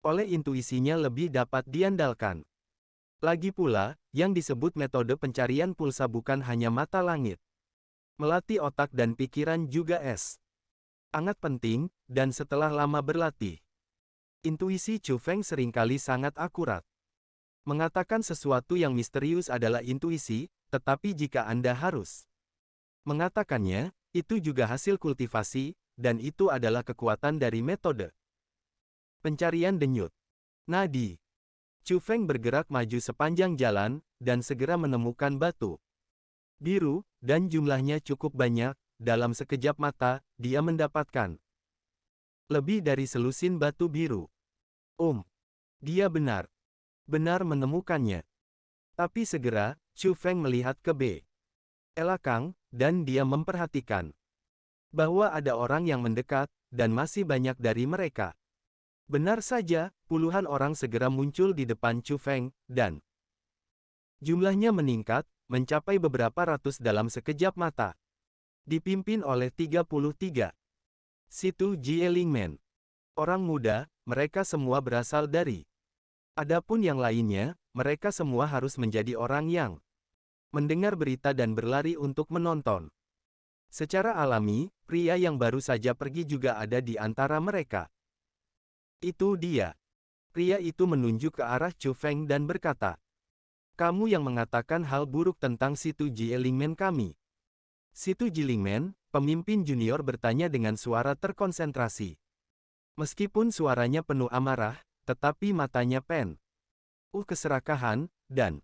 oleh intuisinya lebih dapat diandalkan. Lagi pula, yang disebut metode pencarian pulsa bukan hanya mata langit. Melatih otak dan pikiran juga sangat penting, dan setelah lama berlatih, intuisi Chu Feng seringkali sangat akurat. Mengatakan sesuatu yang misterius adalah intuisi, tetapi jika Anda harus mengatakannya, itu juga hasil kultivasi, dan itu adalah kekuatan dari metode pencarian denyut nadi. Chu Feng bergerak maju sepanjang jalan, dan segera menemukan batu biru, dan jumlahnya cukup banyak. Dalam sekejap mata, dia mendapatkan lebih dari selusin batu biru. Dia benar menemukannya. Tapi segera, Chu Feng melihat ke belakang, dan dia memperhatikan bahwa ada orang yang mendekat, dan masih banyak dari mereka. Benar saja, puluhan orang segera muncul di depan Chu Feng, dan jumlahnya meningkat, mencapai beberapa ratus dalam sekejap mata. Dipimpin oleh 33 Situ Ji Elingmen. Orang muda, mereka semua berasal dari. Adapun yang lainnya, mereka semua harus menjadi orang yang mendengar berita dan berlari untuk menonton. Secara alami, pria yang baru saja pergi juga ada di antara mereka. Itu dia. Pria itu menunjuk ke arah Chu Feng dan berkata, kamu yang mengatakan hal buruk tentang Situ Ji Elingmen kami. Situ Jilingmen, pemimpin junior bertanya dengan suara terkonsentrasi. Meskipun suaranya penuh amarah, tetapi matanya keserakahan, dan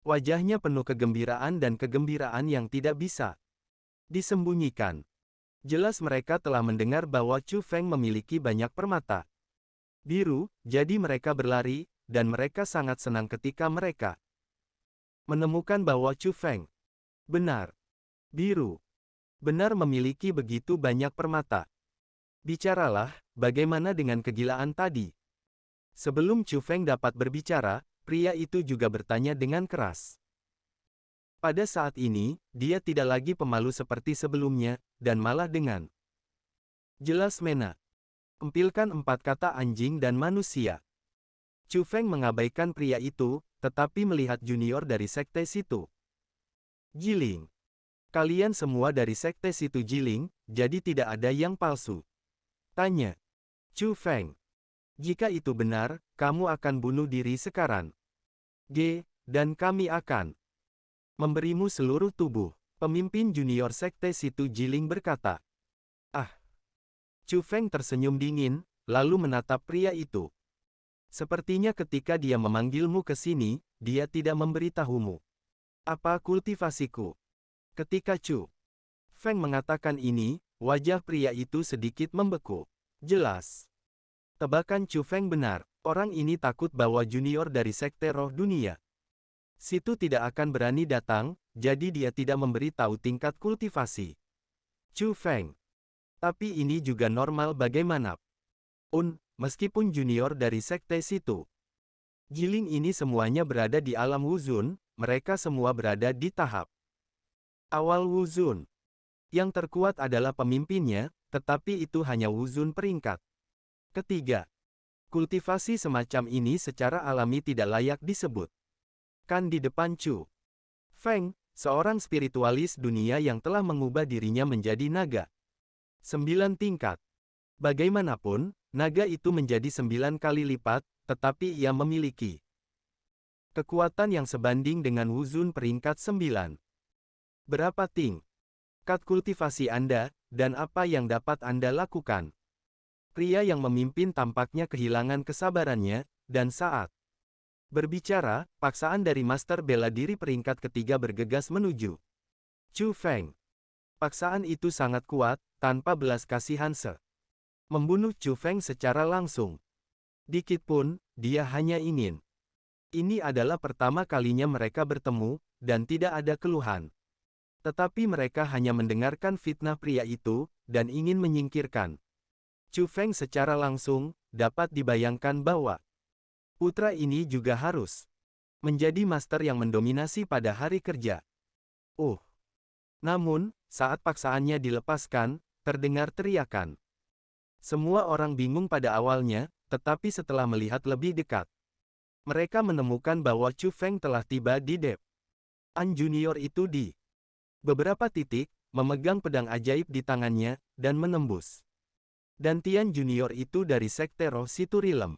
wajahnya penuh kegembiraan dan kegembiraan yang tidak bisa disembunyikan. Jelas mereka telah mendengar bahwa Chu Feng memiliki banyak permata biru, jadi mereka berlari, dan mereka sangat senang ketika mereka menemukan bahwa Chu Feng benar memiliki begitu banyak permata. Bicaralah, bagaimana dengan kegilaan tadi? Sebelum Chu Feng dapat berbicara, pria itu juga bertanya dengan keras. Pada saat ini, dia tidak lagi pemalu seperti sebelumnya, dan malah dengan jelas menampilkan 4 kata anjing dan manusia. Chu Feng mengabaikan pria itu, tetapi melihat junior dari Sekte Situ Jiling. Kalian semua dari Sekte Situ Jiling, jadi tidak ada yang palsu. Tanya Chu Feng. Jika itu benar, kamu akan bunuh diri sekarang. Dan kami akan memberimu seluruh tubuh. Pemimpin junior Sekte Situ Jiling berkata. Chu Feng tersenyum dingin, lalu menatap pria itu. Sepertinya ketika dia memanggilmu ke sini, dia tidak memberitahumu apa kultivasiku. Ketika Chu Feng mengatakan ini, wajah pria itu sedikit membeku. Jelas. Tebakan Chu Feng benar. Orang ini takut bahwa junior dari Sekte Roh Dunia Situ tidak akan berani datang, jadi dia tidak memberi tahu tingkat kultivasi Chu Feng. Tapi ini juga normal bagaimana meskipun junior dari Sekte Situ Jiling ini semuanya berada di alam Wuzun, mereka semua berada di tahap awal Wuzun. Yang terkuat adalah pemimpinnya, tetapi itu hanya Wuzun peringkat ketiga. Kultivasi semacam ini secara alami tidak layak disebut. Kan di depan Chu Feng, seorang spiritualis dunia yang telah mengubah dirinya menjadi naga. 9 tingkat. Bagaimanapun, naga itu menjadi 9 kali lipat, tetapi ia memiliki kekuatan yang sebanding dengan Wuzun peringkat 9. Berapa tingkat kultivasi Anda, dan apa yang dapat Anda lakukan? Pria yang memimpin tampaknya kehilangan kesabarannya, dan saat berbicara, paksaan dari Master Bela Diri peringkat ketiga bergegas menuju Chu Feng. Paksaan itu sangat kuat, tanpa belas kasihan membunuh Chu Feng secara langsung. Dikit pun, dia hanya ingin. Ini adalah pertama kalinya mereka bertemu, dan tidak ada keluhan. Tetapi mereka hanya mendengarkan fitnah pria itu, dan ingin menyingkirkan Chu Feng secara langsung. Dapat dibayangkan bahwa putra ini juga harus menjadi master yang mendominasi pada hari kerja. Namun, saat paksaannya dilepaskan, terdengar teriakan. Semua orang bingung pada awalnya, tetapi setelah melihat lebih dekat, mereka menemukan bahwa Chu Feng telah tiba di depan junior itu di beberapa titik, memegang pedang ajaib di tangannya, dan menembus. Dan Tian junior itu dari Sekte Roh Situ Rilem.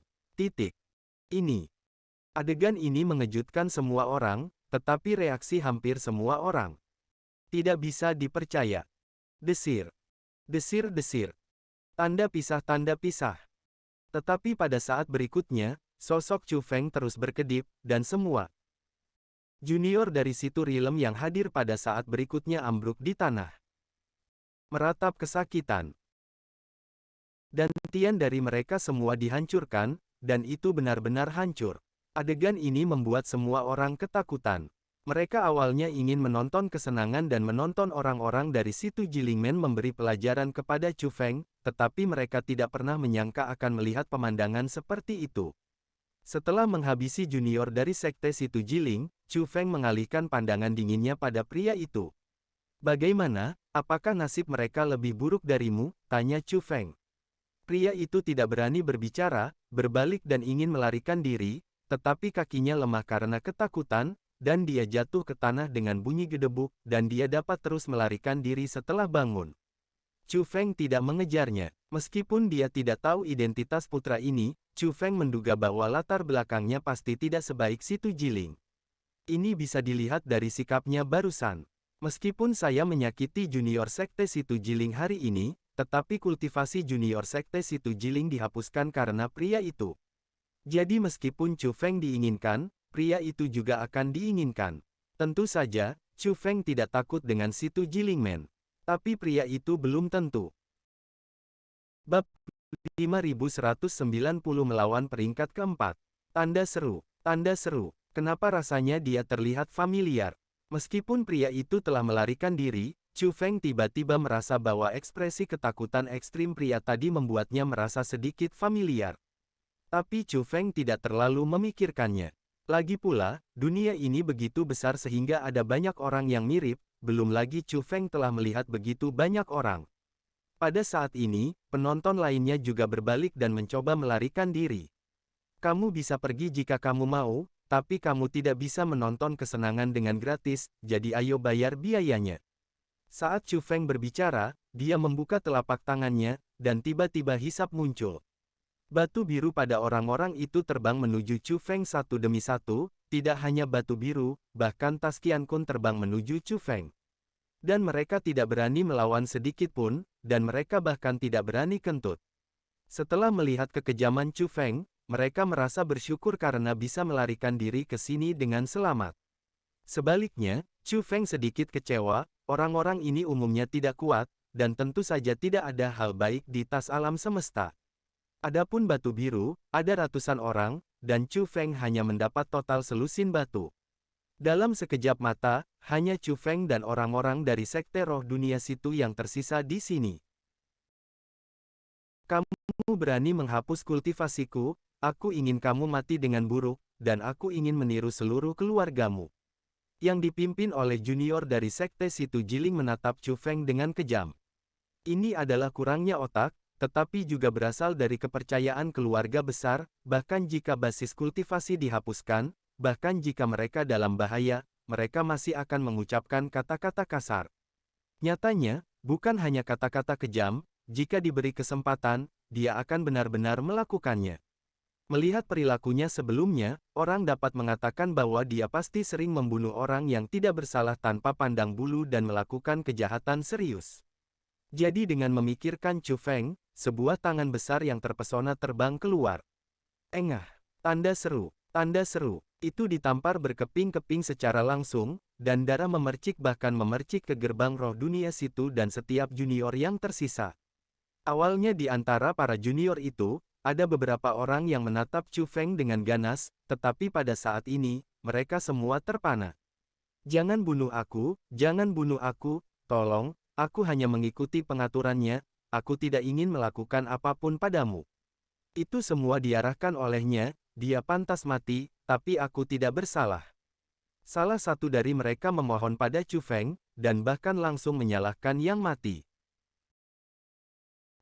Ini. Adegan ini mengejutkan semua orang, tetapi reaksi hampir semua orang tidak bisa dipercaya. Desir. Desir-desir. Tanda pisah, tanda pisah. Tetapi pada saat berikutnya, sosok Chu Feng terus berkedip, dan semua junior dari Situ Rilem yang hadir pada saat berikutnya ambruk di tanah. Meratap kesakitan. Dan Tian dari mereka semua dihancurkan, dan itu benar-benar hancur. Adegan ini membuat semua orang ketakutan. Mereka awalnya ingin menonton kesenangan dan menonton orang-orang dari Situ Jilingmen memberi pelajaran kepada Chu Feng, tetapi mereka tidak pernah menyangka akan melihat pemandangan seperti itu. Setelah menghabisi junior dari Sekte Situ Jiling, Chu Feng mengalihkan pandangan dinginnya pada pria itu. Bagaimana, apakah nasib mereka lebih buruk darimu? Tanya Chu Feng. Pria itu tidak berani berbicara, berbalik dan ingin melarikan diri, tetapi kakinya lemah karena ketakutan, dan dia jatuh ke tanah dengan bunyi gedebuk, dan dia dapat terus melarikan diri setelah bangun. Chu Feng tidak mengejarnya. Meskipun dia tidak tahu identitas putra ini, Chu Feng menduga bahwa latar belakangnya pasti tidak sebaik Situ Jiling. Ini bisa dilihat dari sikapnya barusan. Meskipun saya menyakiti junior Sekte Situ Jiling hari ini, tetapi kultivasi junior Sekte Situ Jiling dihapuskan karena pria itu. Jadi meskipun Chu Feng diinginkan, pria itu juga akan diinginkan. Tentu saja, Chu Feng tidak takut dengan Situ Jilingmen. Tapi pria itu belum tentu. Bab 5190 melawan peringkat keempat. Tanda seru. Tanda seru. Kenapa rasanya dia terlihat familiar? Meskipun pria itu telah melarikan diri, Chu Feng tiba-tiba merasa bahwa ekspresi ketakutan ekstrim pria tadi membuatnya merasa sedikit familiar. Tapi Chu Feng tidak terlalu memikirkannya. Lagi pula, dunia ini begitu besar sehingga ada banyak orang yang mirip, belum lagi Chu Feng telah melihat begitu banyak orang. Pada saat ini, penonton lainnya juga berbalik dan mencoba melarikan diri. Kamu bisa pergi jika kamu mau, tapi kamu tidak bisa menonton kesenangan dengan gratis, jadi ayo bayar biayanya. Saat Chu Feng berbicara, dia membuka telapak tangannya, dan tiba-tiba hisap muncul. Batu biru pada orang-orang itu terbang menuju Chu Feng satu demi satu, tidak hanya batu biru, bahkan Tas Qian Kun terbang menuju Chu Feng. Dan mereka tidak berani melawan sedikit pun, dan mereka bahkan tidak berani kentut. Setelah melihat kekejaman Chu Feng, mereka merasa bersyukur karena bisa melarikan diri ke sini dengan selamat. Sebaliknya, Chu Feng sedikit kecewa. Orang-orang ini umumnya tidak kuat, dan tentu saja tidak ada hal baik di tas alam semesta. Adapun batu biru, ada ratusan orang, dan Chu Feng hanya mendapat total selusin batu. Dalam sekejap mata, hanya Chu Feng dan orang-orang dari Sekte Roh Dunia Situ yang tersisa di sini. Kamu berani menghapus kultivasiku, aku ingin kamu mati dengan buruk, dan aku ingin meniru seluruh keluargamu. Yang dipimpin oleh junior dari Sekte Situ Jiling menatap Chu Feng dengan kejam. Ini adalah kurangnya otak, tetapi juga berasal dari kepercayaan keluarga besar, bahkan jika basis kultivasi dihapuskan, bahkan jika mereka dalam bahaya, mereka masih akan mengucapkan kata-kata kasar. Nyatanya, bukan hanya kata-kata kejam, jika diberi kesempatan, dia akan benar-benar melakukannya. Melihat perilakunya sebelumnya, orang dapat mengatakan bahwa dia pasti sering membunuh orang yang tidak bersalah tanpa pandang bulu dan melakukan kejahatan serius. Jadi dengan memikirkan Chu Feng, sebuah tangan besar yang terpesona terbang keluar. Engah, tanda seru, itu ditampar berkeping-keping secara langsung, dan darah memercik bahkan memercik ke gerbang roh dunia situ dan setiap junior yang tersisa. Awalnya di antara para junior itu, ada beberapa orang yang menatap Chu Feng dengan ganas, tetapi pada saat ini, mereka semua terpana. Jangan bunuh aku, tolong. Aku hanya mengikuti pengaturannya, aku tidak ingin melakukan apapun padamu. Itu semua diarahkan olehnya, dia pantas mati, tapi aku tidak bersalah. Salah satu dari mereka memohon pada Chu Feng, dan bahkan langsung menyalahkan yang mati.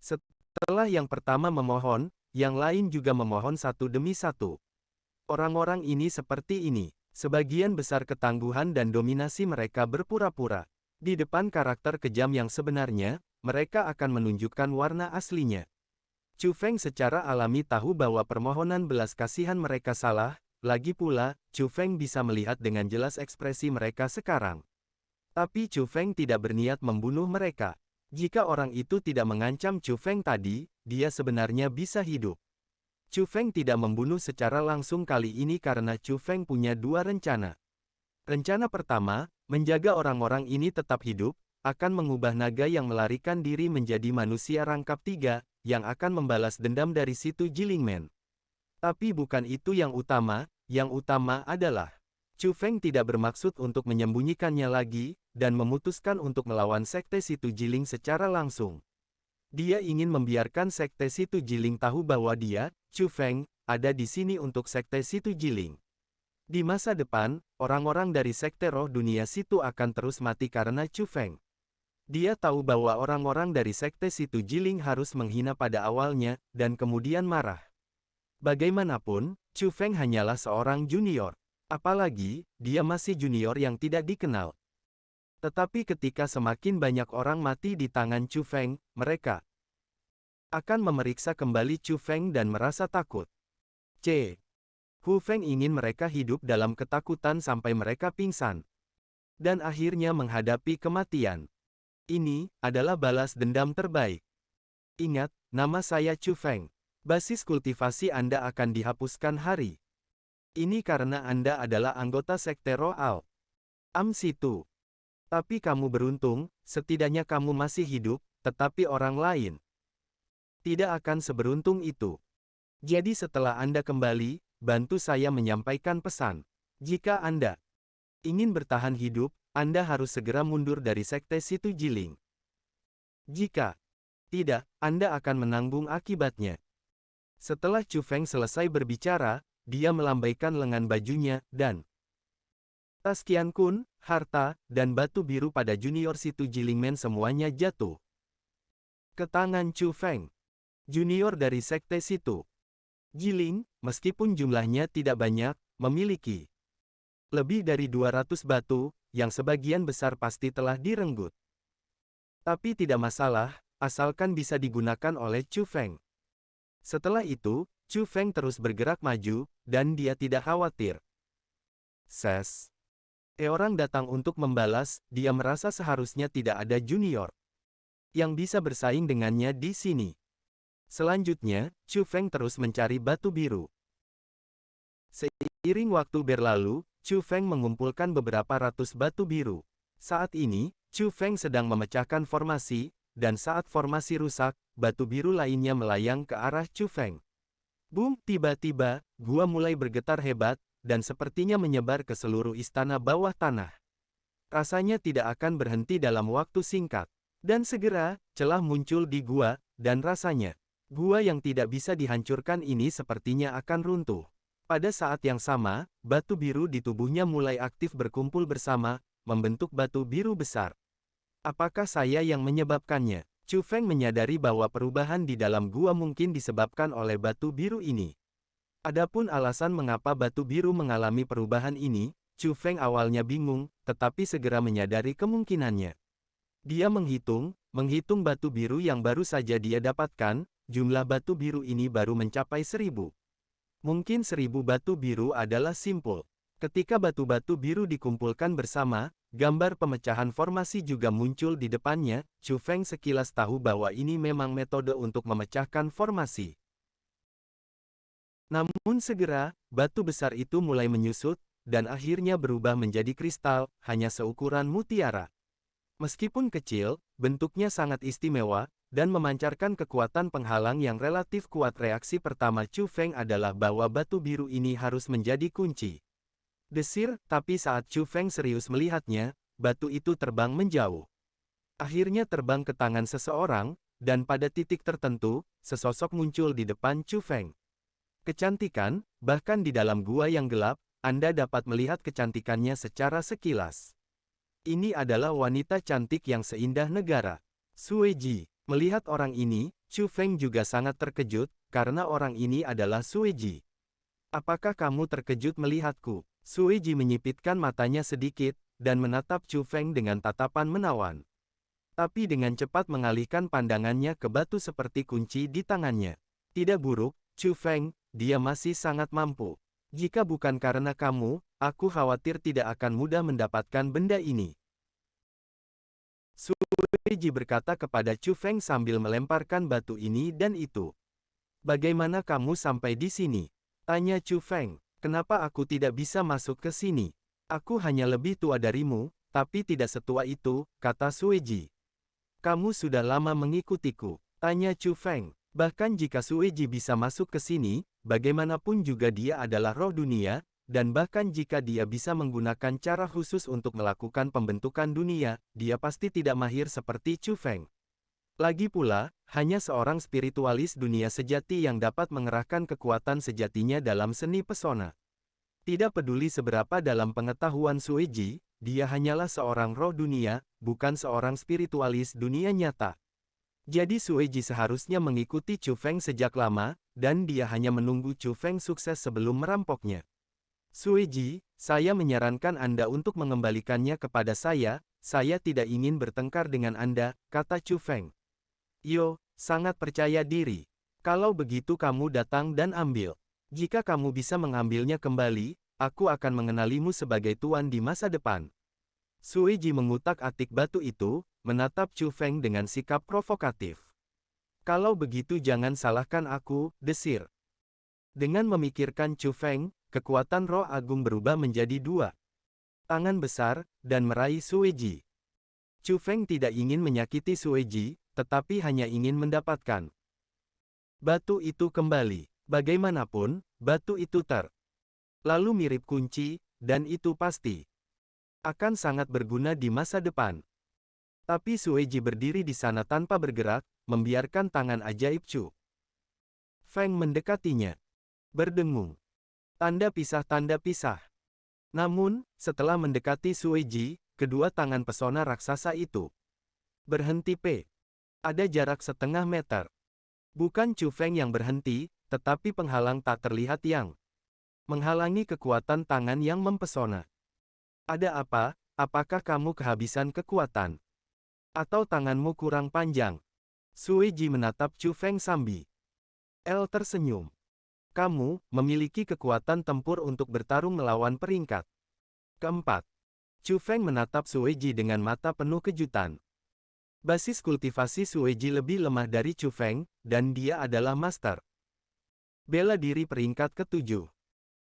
Setelah yang pertama memohon, yang lain juga memohon satu demi satu. Orang-orang ini seperti ini, sebagian besar ketangguhan dan dominasi mereka berpura-pura. Di depan karakter kejam yang sebenarnya, mereka akan menunjukkan warna aslinya. Chu Feng secara alami tahu bahwa permohonan belas kasihan mereka salah, lagi pula, Chu Feng bisa melihat dengan jelas ekspresi mereka sekarang. Tapi Chu Feng tidak berniat membunuh mereka. Jika orang itu tidak mengancam Chu Feng tadi, dia sebenarnya bisa hidup. Chu Feng tidak membunuh secara langsung kali ini karena Chu Feng punya dua rencana. Rencana pertama, menjaga orang-orang ini tetap hidup, akan mengubah naga yang melarikan diri menjadi manusia rangkap 3, yang akan membalas dendam dari situ Jilingmen. Tapi bukan itu yang utama adalah, Chu Feng tidak bermaksud untuk menyembunyikannya lagi, dan memutuskan untuk melawan Sekte Situ Jiling secara langsung. Dia ingin membiarkan Sekte Situ Jiling tahu bahwa dia, Chu Feng, ada di sini untuk Sekte Situ Jiling. Di masa depan, orang-orang dari Sekte Roh Dunia Situ akan terus mati karena Chu Feng. Dia tahu bahwa orang-orang dari Sekte Situ Jiling harus menghina pada awalnya, dan kemudian marah. Bagaimanapun, Chu Feng hanyalah seorang junior. Apalagi, dia masih junior yang tidak dikenal. Tetapi ketika semakin banyak orang mati di tangan Chu Feng, mereka akan memeriksa kembali Chu Feng dan merasa takut. Hu Feng ingin mereka hidup dalam ketakutan sampai mereka pingsan. Dan akhirnya menghadapi kematian. Ini adalah balas dendam terbaik. Ingat, nama saya Chu Feng. Basis kultivasi Anda akan dihapuskan hari ini karena Anda adalah anggota Sekte Roh Am Situ. Tapi kamu beruntung, setidaknya kamu masih hidup, tetapi orang lain tidak akan seberuntung itu. Jadi setelah Anda kembali, bantu saya menyampaikan pesan. Jika Anda ingin bertahan hidup, Anda harus segera mundur dari Sekte Situ Jiling. Jika tidak, Anda akan menanggung akibatnya. Setelah Chu Feng selesai berbicara, dia melambaikan lengan bajunya, dan tas Qian Kun, harta, dan batu biru pada junior Situ Jilingmen semuanya jatuh ke tangan Chu Feng, junior dari Sekte Situ Jiling, meskipun jumlahnya tidak banyak, memiliki lebih dari 200 batu, yang sebagian besar pasti telah direnggut. Tapi tidak masalah, asalkan bisa digunakan oleh Chu Feng. Setelah itu, Chu Feng terus bergerak maju, dan dia tidak khawatir. Orang datang untuk membalas, dia merasa seharusnya tidak ada junior yang bisa bersaing dengannya di sini. Selanjutnya, Chu Feng terus mencari batu biru. Seiring waktu berlalu, Chu Feng mengumpulkan beberapa ratus batu biru. Saat ini, Chu Feng sedang memecahkan formasi, dan saat formasi rusak, batu biru lainnya melayang ke arah Chu Feng. Boom! Tiba-tiba, gua mulai bergetar hebat, dan sepertinya menyebar ke seluruh istana bawah tanah. Rasanya tidak akan berhenti dalam waktu singkat. Dan segera, celah muncul di gua, dan rasanya, gua yang tidak bisa dihancurkan ini sepertinya akan runtuh. Pada saat yang sama, batu biru di tubuhnya mulai aktif berkumpul bersama, membentuk batu biru besar. Apakah saya yang menyebabkannya? Chu Feng menyadari bahwa perubahan di dalam gua mungkin disebabkan oleh batu biru ini. Adapun alasan mengapa batu biru mengalami perubahan ini, Chu Feng awalnya bingung, tetapi segera menyadari kemungkinannya. Dia menghitung batu biru yang baru saja dia dapatkan, jumlah batu biru ini baru mencapai 1000. Mungkin 1000 batu biru adalah simpul. Ketika batu-batu biru dikumpulkan bersama, gambar pemecahan formasi juga muncul di depannya. Chu Feng sekilas tahu bahwa ini memang metode untuk memecahkan formasi. Namun segera, batu besar itu mulai menyusut, dan akhirnya berubah menjadi kristal, hanya seukuran mutiara. Meskipun kecil, bentuknya sangat istimewa, dan memancarkan kekuatan penghalang yang relatif kuat. Reaksi pertama Chu Feng adalah bahwa batu biru ini harus menjadi kunci. Desir, tapi saat Chu Feng serius melihatnya, batu itu terbang menjauh. Akhirnya terbang ke tangan seseorang, dan pada titik tertentu, sesosok muncul di depan Chu Feng. Kecantikan, bahkan di dalam gua yang gelap, Anda dapat melihat kecantikannya secara sekilas. Ini adalah wanita cantik yang seindah negara. Sue Ji. Melihat orang ini, Chu Feng juga sangat terkejut, karena orang ini adalah Sue Ji. Apakah kamu terkejut melihatku? Sue Ji menyipitkan matanya sedikit, dan menatap Chu Feng dengan tatapan menawan. Tapi dengan cepat mengalihkan pandangannya ke batu seperti kunci di tangannya. Tidak buruk, Chu Feng, dia masih sangat mampu. Jika bukan karena kamu, aku khawatir tidak akan mudah mendapatkan benda ini. Sue Ji berkata kepada Chu Feng sambil melemparkan batu ini dan itu. Bagaimana kamu sampai di sini? Tanya Chu Feng. Kenapa aku tidak bisa masuk ke sini? Aku hanya lebih tua darimu, tapi tidak setua itu, kata Sue Ji. Kamu sudah lama mengikutiku. Tanya Chu Feng. Bahkan jika Sue Ji bisa masuk ke sini, bagaimanapun juga dia adalah roh dunia, dan bahkan jika dia bisa menggunakan cara khusus untuk melakukan pembentukan dunia, dia pasti tidak mahir seperti Chu Feng. Lagi pula, hanya seorang spiritualis dunia sejati yang dapat mengerahkan kekuatan sejatinya dalam seni pesona. Tidak peduli seberapa dalam pengetahuan Sue Ji, dia hanyalah seorang roh dunia, bukan seorang spiritualis dunia nyata. Jadi Sue Ji seharusnya mengikuti Chu Feng sejak lama, dan dia hanya menunggu Chu Feng sukses sebelum merampoknya. Sue Ji, saya menyarankan Anda untuk mengembalikannya kepada saya tidak ingin bertengkar dengan Anda, kata Chu Feng. Yo, sangat percaya diri. Kalau begitu kamu datang dan ambil. Jika kamu bisa mengambilnya kembali, aku akan mengenalimu sebagai tuan di masa depan. Sue Ji mengutak-atik batu itu, menatap Chu Feng dengan sikap provokatif. Kalau begitu jangan salahkan aku, desir. Dengan memikirkan Chu Feng, kekuatan roh agung berubah menjadi 2 tangan besar, dan meraih Sue Ji. Chu Feng tidak ingin menyakiti Sue Ji, tetapi hanya ingin mendapatkan batu itu kembali. Bagaimanapun, batu itu lalu mirip kunci, dan itu pasti akan sangat berguna di masa depan. Tapi Sue Ji berdiri di sana tanpa bergerak, membiarkan tangan ajaib Chu Feng mendekatinya. Berdengung. Tanda pisah. Namun, setelah mendekati Sue Ji, kedua tangan pesona raksasa itu berhenti. Ada jarak setengah meter. Bukan Chu Feng yang berhenti, tetapi penghalang tak terlihat yang menghalangi kekuatan tangan yang mempesona. Ada apa? Apakah kamu kehabisan kekuatan? Atau tanganmu kurang panjang? Sue Ji menatap Chu Feng sambil tersenyum. Kamu memiliki kekuatan tempur untuk bertarung melawan peringkat keempat. Chu Feng menatap Sue Ji dengan mata penuh kejutan. Basis kultivasi Sue Ji lebih lemah dari Chu Feng, dan dia adalah master bela diri peringkat ke-7.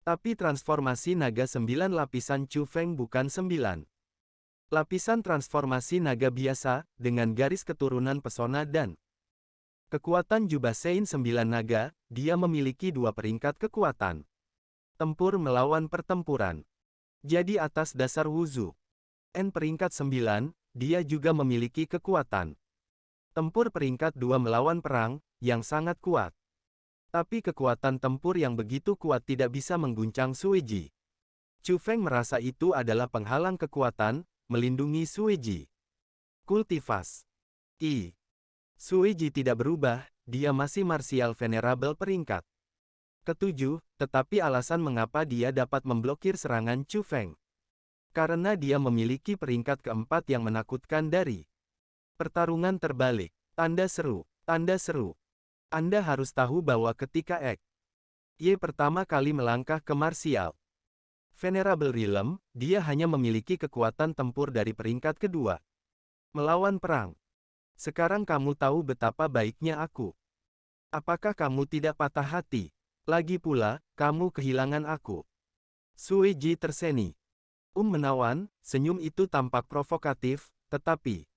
Tapi transformasi naga 9 lapisan Chu Feng bukan 9. Lapisan transformasi naga biasa, dengan garis keturunan pesona dan kekuatan jubah Sein 9 naga, dia memiliki 2 peringkat kekuatan. Tempur melawan pertempuran. Jadi atas dasar Wuzu N peringkat 9, dia juga memiliki kekuatan tempur peringkat 2 melawan perang, yang sangat kuat. Tapi kekuatan tempur yang begitu kuat tidak bisa mengguncang Sueji. Chu Feng merasa itu adalah penghalang kekuatan, melindungi Sueji. Kultivas. Sueji tidak berubah, dia masih martial venerable peringkat ketujuh, tetapi alasan mengapa dia dapat memblokir serangan Chu Feng. Karena dia memiliki peringkat keempat yang menakutkan dari pertarungan terbalik. Tanda seru. Tanda seru. Anda harus tahu bahwa ketika Y pertama kali melangkah ke martial Venerable Realm, dia hanya memiliki kekuatan tempur dari peringkat kedua. Melawan perang. Sekarang kamu tahu betapa baiknya aku. Apakah kamu tidak patah hati? Lagi pula, kamu kehilangan aku. Sueji terseni. Menawan, senyum itu tampak provokatif, tetapi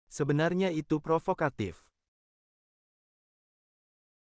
sebenarnya itu provokatif.